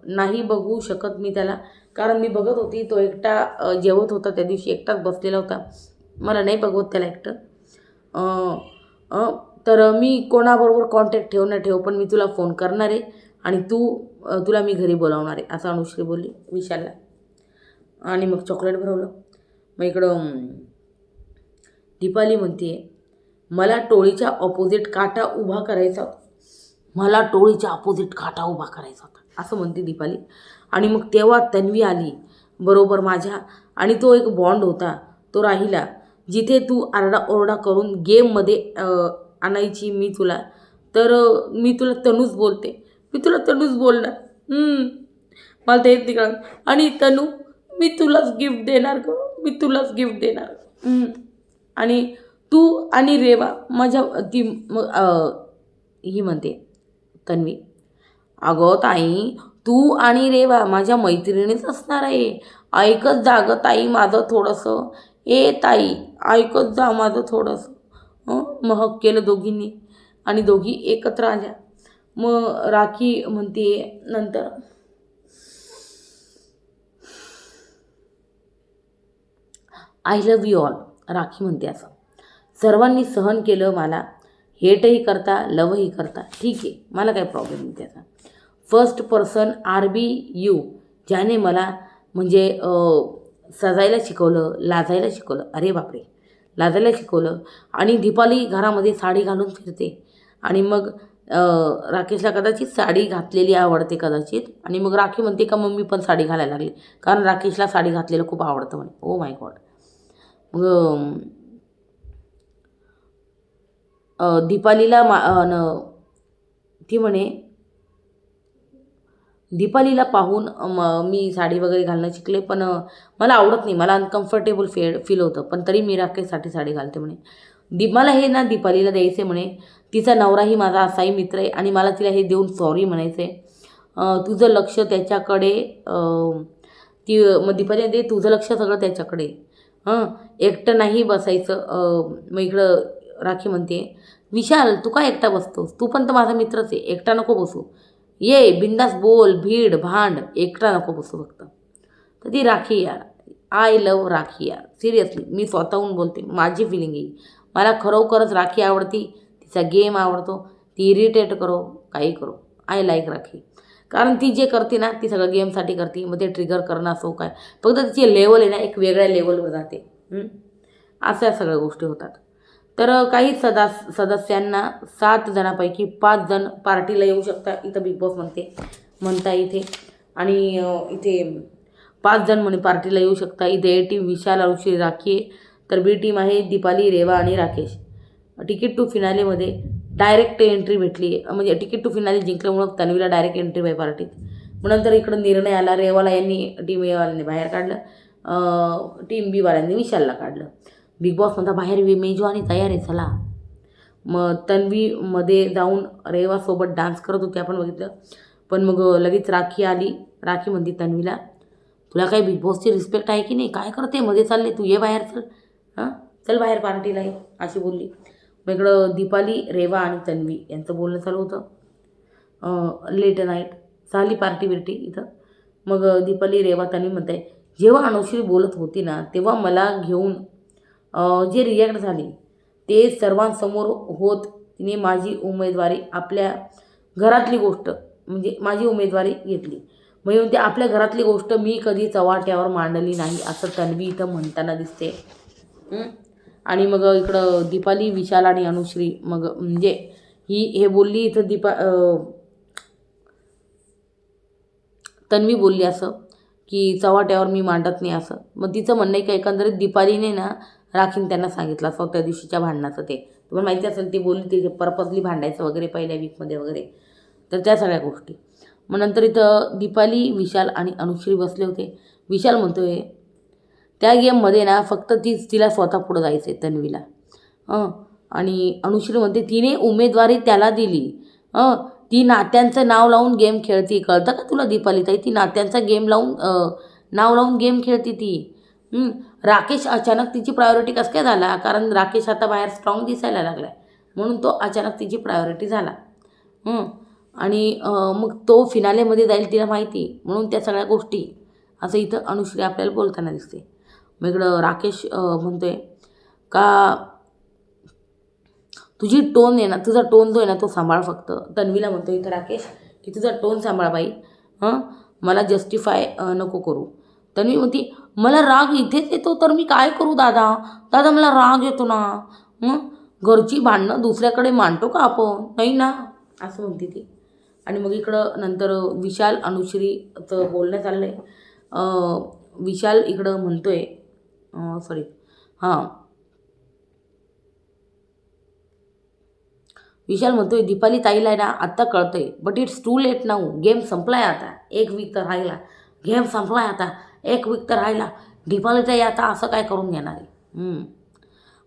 नाही बघू शकत मी त्याला, कारण मी बघत होती तो एकटा जेवत होता त्या दिवशी, एकटाच बसलेला होता, मला नाही बघवत त्याला एकटं. तर मी कोणाबरोबर कॉन्टॅक्ट ठेव न ठेव, पण मी तुला फोन करणार आहे आणि तुला मी घरी बोलावणार आहे, असं अनुश्री बोलली विशालला. आणि मग चॉकलेट भरवलं. मग इकडं दीपाली म्हणते, मला टोळीच्या ऑपोजिट काटा उभा करायचा होता, असं म्हणते दीपाली. आणि मग तेव्हा तन्वी आली बरोबर माझ्या, आणि तो एक बॉन्ड होता, तो राहिला. जिथे तू आरडाओरडा करून गेममध्ये आणायची मी तुला, तर मी तुला तनूच बोलणार. मला तेच निघालं. आणि तनू, मी तुलाच गिफ्ट देणार. आणि तू आणि रेवा माझ्या ही म्हणते तन्वी, अगं ताई, तू आणि रेवा माझ्या मैत्रिणीच असणार आहे. ऐकत जा गं ताई माझं थोडंसं. ताई, ऐकत जा माझं थोडंसं. मग हक केलं दोघींनी आणि दोघी एकत्र आल्या. मग राखी म्हणते नंतर, I love you all. Rakhi म्हणते असं. सर्वांनी सहन केलं मला, हेटही करता लवही करता, ठीक आहे, मला काही प्रॉब्लेम नाही त्याचा. फर्स्ट पर्सन RBU ज्याने मला म्हणजे सजायला शिकवलं, लाजायला शिकवलं, अरे बापरे, लाजायला शिकवलं. आणि दीपाली घरामध्ये साडी घालून फिरते आणि मग राकेशला कदाचित साडी घातलेली आवडते कदाचित, आणि मग राखी म्हणते का मम्मी पण साडी घालायला लागली, कारण राकेशला साडी घातलेलं खूप आवडतं म्हणे. Oh my God. मग दीपालीला ती म्हणे दीपालीला पाहून मी साडी वगैरे घालणं शिकले, पण मला आवडत नाही, मला अनकम्फर्टेबल फील होतं, पण तरी मी राकेशसाठी साडी घालते म्हणे. मला हे ना दीपालीला द्यायचे म्हणे, तिचा नवराही माझा असाही मित्र आहे आणि मला तिला हे देऊन सॉरी म्हणायचं आहे. तुझं लक्ष त्याच्याकडे, ती मग दीपाली दे तुझं लक्ष सगळं त्याच्याकडे, एकटं नाही बसायचं. मग इकडं राखी म्हणते, विशाल तू काय एकटा बसतोस, तू पण तर माझा मित्रच आहे, एकटा नको बसू, ये बिंदास बोल, भीड भांड, एकटा नको बसू फक्त. तर ती राखी यार, आय लव्ह राखी यार, सिरियसली मी स्वतःहून बोलते, माझी फिलिंग आहे. मला खरोखरच राखी आवडती, तिचा गेम आवडतो, ती इरिटेट करो काही करो, आय लाईक राखी. कारण ती जे करते ना ती सगळं गेमसाठी करते, मग ते ट्रिगर करणं असो काय, फक्त तिची लेवल आहे ना एक वेगळ्या लेवलवर जाते. अशा सगळ्या गोष्टी होतात. तर काही सदस्यांना 7 जणांपैकी 5 जण पार्टीला येऊ शकता, इथं बिग बॉस म्हणता इथे. आणि इथे 5 जण म्हणे पार्टीला येऊ शकता. इथे A टीम विशाल, अनुश्री, राखी आहे. तर B टीम आहे दीपाली, रेवा आणि राकेश. तिकीट टू फिनालेमध्ये डायरेक्ट एंट्री भेटली, म्हणजे तिकीट टू फिनाले जिंकल्यामुळं तन्वीला डायरेक्ट एंट्री बाय पार्टीत. मग नंतर इकडं निर्णय आला, रेवाला यांनी टीम Aवाल्यांनी बाहेर काढलं, टीम Bवाल्यांनी विशालला काढलं. बिग बॉस म्हणता बाहेर मेजवानी तयार आहे चला. मग तन्वीमध्ये जाऊन रेवासोबत डान्स करत होते आपण बघितलं, पण मग लगेच राखी आली. राखी म्हणते तन्वीला, तुला काही बिग बॉसची रिस्पेक्ट आहे की नाही, काय करते मध्ये चालले तू, ये बाहेर चल, चल बाहेर पार्टीला ये, अशी बोलली. मग इकडं दीपाली, रेवा आणि तन्वी यांचं बोलणं चालू होतं. लेट नाईट झाली पार्टी बिर्टी इथं. मग दीपाली, रेवा, तन्वी म्हणते, जेव्हा अनुश्री बोलत होती ना तेव्हा मला घेऊन जे रिॲक्ट झाली ते सर्वांसमोर होत, तिने माझी उमेदवारी आपल्या घरातली गोष्ट म्हणजे माझी उमेदवारी घेतली. म्हणजे आपल्या घरातली गोष्ट मी कधी चव्हाट्यावर मांडली नाही असं तन्वी इथं म्हणताना दिसते. आणि मग इकडं दीपाली, विशाल आणि अनुश्री, मग म्हणजे हे बोलली इथं तन्वी बोलली असं की चव्हाट्यावर मी मांडत नाही असं. मग तिचं म्हणणं आहे की एकंदरीत दीपालीने ना राखीने त्यांना सांगितलं असं त्या दिवशीच्या भांडणाचं, ते तुम्हाला माहिती असेल, ती बोलली ते पर्पजली भांडायचं वगैरे पहिल्या वीकमध्ये वगैरे, तर त्या सगळ्या गोष्टी. मग नंतर इथं दीपाली, विशाल आणि अनुश्री बसले होते. विशाल म्हणतोय त्या गेममध्ये ना फक्त तिला स्वतः पुढं जायचं आहे तन्वीला, आणि अनुश्री म्हणते तिने उमेदवारी त्याला दिली, ती नात्यांचं नाव लावून गेम खेळती, कळतं का तुला दीपाली ताई, ती नात्यांचा नाव लावून गेम खेळती ती. राकेश अचानक तिची प्रायोरिटी कसं काय झाला, कारण राकेश आता बाहेर स्ट्रॉंग दिसायला लागला आहे म्हणून तो अचानक तिची प्रायोरिटी झाला. आणि मग तो फिनालेमध्ये जाईल तिला माहिती, म्हणून त्या सगळ्या गोष्टी असं इथं अनुश्री आपल्याला बोलताना दिसते. मग इकडं राकेश म्हणतोय का तुझी टोन आहे ना, तुझा टोन जो आहे ना तो सांभाळ फक्त. तन्वीला म्हणतो इथं राकेश की तुझा टोन सांभाळ बाई, मला जस्टिफाय नको करू. तन्वी म्हणती मला राग इथेच येतो तर मी काय करू दादा मला राग येतो ना, घरची भांडणं दुसऱ्याकडे मांडतो का आपण, नाही ना, असं म्हणते ती. आणि मग इकडं नंतर विशाल, अनुश्रीचं बोलणं चाललं आहे. विशाल इकडं म्हणतोय विशाल म्हणतोय दीपाली ताईला ना आत्ता कळतंय, but it's too late now, game संपलाय आता, 1 वीक तर राहिला, गेम संपलाय आता, 1 वीक तर राहिला, दीपाली ताई आता असं काय करून घेणार आहे.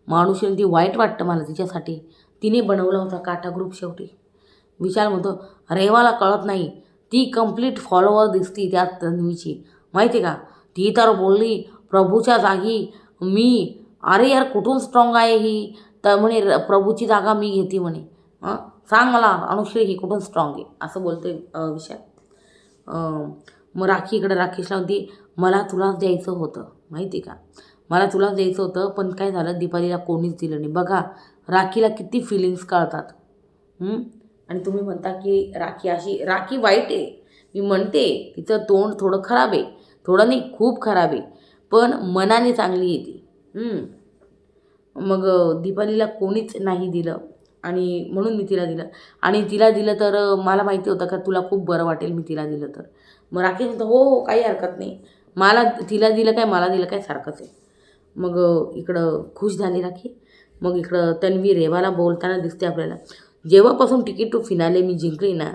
माणूस ती वाईट वाटतं मला तिच्यासाठी, तिने बनवला होता काटा ग्रुप शेवटी. विशाल म्हणतो रेवाला कळत नाही, ती कंप्लीट फॉलोवर दिसती त्या तन्वीची, माहिती का, ती तर बोलली प्रभूच्या जागी मी, अरे यार कुठून स्ट्रॉंग आहे ही, तर म्हणे प्रभूची जागा मी घेते म्हणे, सांग मला अनुश्री ही कुठून स्ट्रॉंग आहे, असं बोलते विशाल. मग राखी इकडं राकेशला म्हणते मला तुलाच द्यायचं होतं माहिती का, मला तुला द्यायचं होतं, पण काय झालं, दीपालीला कोणीच दिलं नाही. बघा राखीला किती फिलिंग्स कळतात. आणि तुम्ही म्हणता की राखी वाईट आहे. मी म्हणते तिचं तोंड थोडं खराब आहे, थोडं नाही खूप खराब आहे, पण मनाने चांगली आहे ती. मग दीपालीला कोणीच नाही दिलं आणि म्हणून मी तिला दिलं. आणि तिला दिलं तर मला माहिती होतं का तुला खूप बरं वाटेल मी तिला दिलं तर. मग राकेश म्हणतो हो हो काही हरकत नाही, मला तिला दिलं काय मला दिलं काय सारखंच आहे. मग इकडं खुश झाली राखी. मग इकडं तन्वी रेवाला बोलताना दिसते आपल्याला. जेव्हापासून तिकीट टू फिनाले मी जिंकली ना,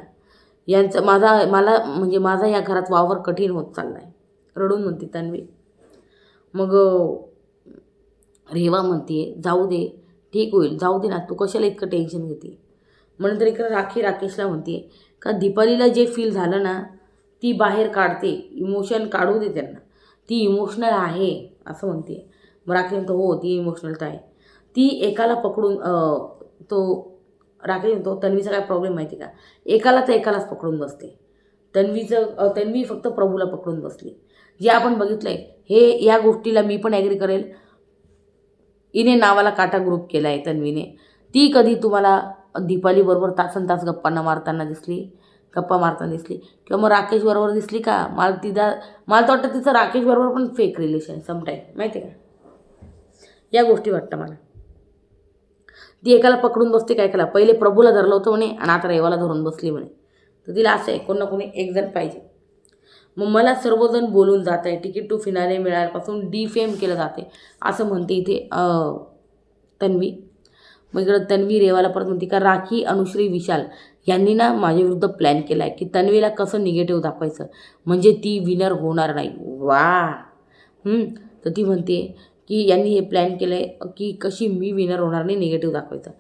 यांचं माझा या घरात वावर कठीण होत चालला आहे, रडून म्हणते तन्वी. मग रेवा म्हणते जाऊ दे, ठीक होईल, जाऊ दे ना, तू कशाला इतकं टेन्शन घेते. म्हणून तर इकडं राकेशला म्हणते का दीपालीला जे फील झालं ना ती बाहेर काढते, इमोशन काढू दे त्यांना, ती इमोशनल आहे असं म्हणते. मग राकेश म्हणतो हो ती इमोशनल तर आहे. ती एकाला पकडून राकेश म्हणतो तन्वीचा काय प्रॉब्लेम माहिती का, एकाला तर एकालाच पकडून बसते. तन्वी फक्त प्रभूला पकडून बसली. जे आपण बघितलं आहे या गोष्टीला मी पण ॲग्री करेल. हिने नावाला काटा ग्रुप केला आहे तन्वीने. ती कधी तुम्हाला दीपालीबरोबर तासनतास गप्पा मारताना दिसली किंवा मग राकेशबरोबर दिसली का. मला तर वाटतं तिचं राकेशबरोबर पण फेक रिलेशन समटाईम, माहिती आहे का. या गोष्टी वाटतं मला. ती एकाला पकडून बसते का एकाला, पहिले प्रभूला धरलं होतं म्हणे आणि आता रेवाला धरून बसली म्हणे. तर तिला असं आहे कोण ना कोणी एक जण पाहिजे. मग मला सर्वजण बोलून जात आहे, तिकीट टू फिनाले मिळाल्यापासून डिफेम केलं जाते असं म्हणते इथे तन्वी. मग इकडं तन्वी रेवाला परत म्हणते का राखी, अनुश्री, विशाल यांनी ना माझ्याविरुद्ध प्लॅन केला आहे की तन्वीला कसं निगेटिव्ह दाखवायचं म्हणजे ती विनर होणार नाही. वा. तर ती म्हणते की यांनी हे प्लॅन केलं आहे की कशी मी विनर होणार नाही, निगेटिव्ह दाखवायचं,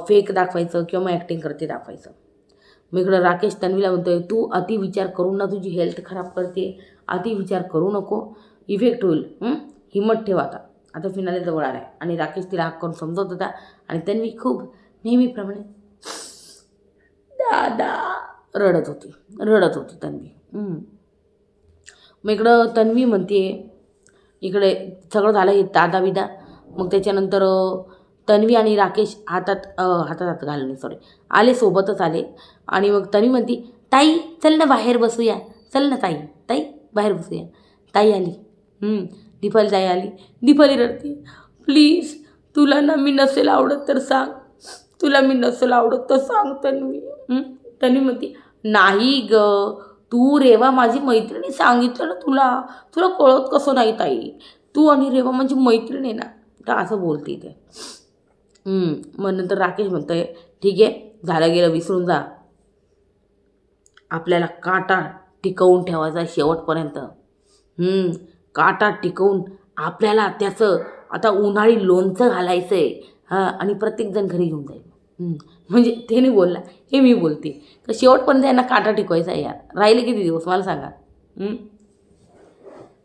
फेक दाखवायचं किंवा मग ॲक्टिंग करते दाखवायचं. मग इकडं राकेश तन्वीला म्हणतोय तू अति विचार करून ना तुझी हेल्थ खराब करते, अति विचार करू नको, इफेक्ट होईल. हिम्मत ठेव, आता फिनाले जवळ आला आहे. आणि राकेश तिला हाक करून समजवत होता आणि तन्वी खूप नेहमीप्रमाणे दादा रडत होती तन्वी. मग इकडं तन्वी म्हणते इकडे सगळं झालं हे दादा विदा. मग त्याच्यानंतर तन्वी आणि राकेश हातात घालणे आले, सोबतच आले. आणि मग तन्वी म्हणती ताई चल ना बाहेर बसूया, चल ना ताई बाहेर बसूया. ताई आली, दीपाली ताई आली. दीपाली रडते प्लीज तुला ना मी नसेल आवडत तर सांग, तुला मी नसेल आवडत तर सांग तन्वी. तन्वी म्हणती नाही ग, तू रेवा माझी मैत्रिणी, सांगितलं ना तुला कळत कसं नाही ताई, तू आणि रेवा माझी मैत्रीण आहे ना, तर असं बोलते ते. मग नंतर राकेश म्हणतोय ठीक आहे झालं गेलं विसरून जा, आपल्याला काटा टिकवून ठेवायचा शेवटपर्यंत. काटा टिकवून आपल्याला त्याचं आता उन्हाळी लोणचं घालायचं आहे आणि प्रत्येकजण घरी घेऊन जाईल. म्हणजे ते नाही बोलला, हे मी बोलते तर शेवटपर्यंत यांना काटा टिकवायचा आहे यार. राहिले किती दिवस मला सांगा.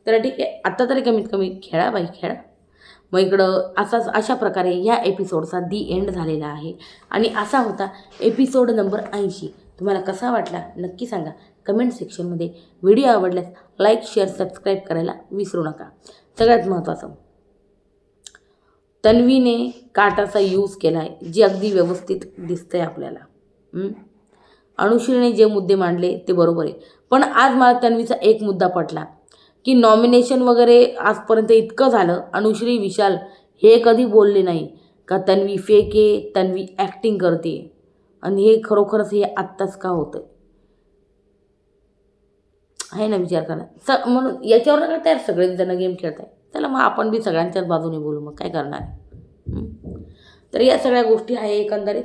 तर ठीक आहे आत्ता तरी कमीत कमी खेळा बाई खेळा. मग इकडं अशा प्रकारे ह्या एपिसोडचा एंड झालेला आहे. आणि असा होता एपिसोड नंबर 80. तुम्हाला कसा वाटला नक्की सांगा कमेंट सेक्शनमध्ये. व्हिडिओ आवडल्यास लाईक शेअर सबस्क्राईब करायला विसरू नका. सगळ्यात महत्त्वाचं तन्वीने काटाचा यूज केला आहे जे अगदी व्यवस्थित दिसतंय आपल्याला. अनुश्रीने जे मुद्दे मांडले ते बरोबर आहे, पण आज मला तन्वीचा एक मुद्दा पटला की नॉमिनेशन वगैरे आजपर्यंत इतकं झालं, अनुश्री विशाल हे कधी बोलले नाही का तन्वी फेक आहे, तन्वी ॲक्टिंग करते. आणि हे खरोखरच हे आत्ताच का होतं आहे ना विचार करा. म्हणून याच्यावर काय तयार सगळेच जण गेम खेळत आहे. चला मग आपण बी सगळ्यांच्याच बाजूने बोलू, मग काय करणार आहे. तर या सगळ्या गोष्टी आहे एकंदरीत.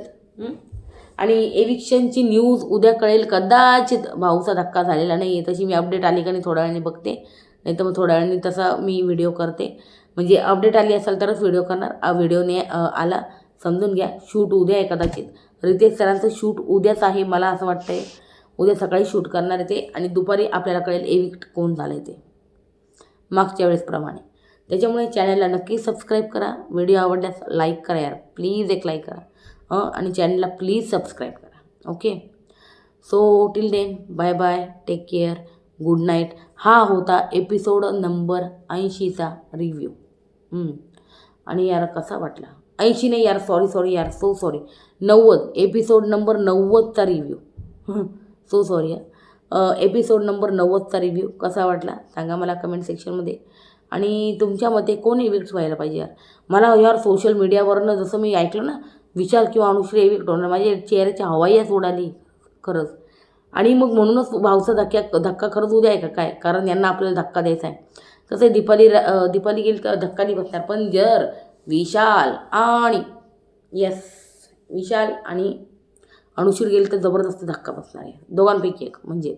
आणि एविक्शनची न्यूज उद्या कळेल कदाचित. भाऊचा धक्का झालेला नाही आहे, तशी मी अपडेट आली का नाही थोड्या वेळाने बघते, नाही तर मग थोड्या वेळाने तसा मी व्हिडिओ करते. म्हणजे अपडेट आली असेल तरच व्हिडिओ करणार. व्हिडिओने आला समजून घ्या. शूट उद्या आहे कदाचित. रितेश सरांचं शूट उद्याच आहे मला असं वाटतं आहे. उद्या सकाळी शूट करणार आहे ते आणि दुपारी आपल्याला कळेल एविक्ट कोण झालं आहे ते मागच्या वेळेसप्रमाणे. त्याच्यामुळे चॅनलला नक्की सबस्क्राईब करा. व्हिडिओ आवडल्यास लाईक करा यार प्लीज, एक लाईक करा आणि चॅनलला प्लीज सबस्क्राईब करा. Okay so till then bye bye, take care, good night. हा होता एपिसोड नंबर 80चा रिव्ह्यू. आणि यार कसा वाटला 80 नाही यार, सॉरी यार, सो सॉरी, 90 एपिसोड नंबर 90चा review so sorry episode number 90चा रिव्ह्यू कसा वाटला सांगा मला कमेंट सेक्शनमध्ये. आणि तुमच्या मते कोण एविक्ट व्हायला पाहिजे यार. मला यार सोशल मीडियावरनं जसं मी ऐकलं ना विशाल किंवा अनुश्री एविक्ट होणार, माझ्या चेहऱ्याच्या हवाईच उडाली खरंच. आणि मग म्हणूनच भाऊचा धक्का खरंच उद्या आहे का काय, कारण यांना आपल्याला धक्का द्यायचा आहे. तसे दीपाली गेली तर धक्का नाही बसणार, पण जर विशाल आणि अनुश्री गेली तर जबरदस्त धक्का बसणार आहे दोघांपैकी एक म्हणजे.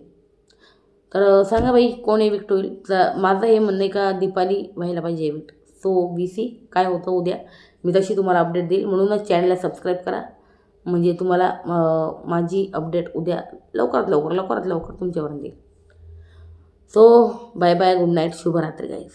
तर सांगा बाई कोण एविक्ट होईल. माझं हे म्हणणं आहे का दीपाली व्हायला पाहिजे एविक्ट. सो VC काय होतं उद्या मी तशी तुम्हाला अपडेट देईल, म्हणूनच चॅनलला सबस्क्राईब करा म्हणजे तुम्हाला माझी अपडेट उद्या लवकरात लवकर तुमच्यापर्यंत येईल. So bye bye, good night, शुभरात्री गाईज.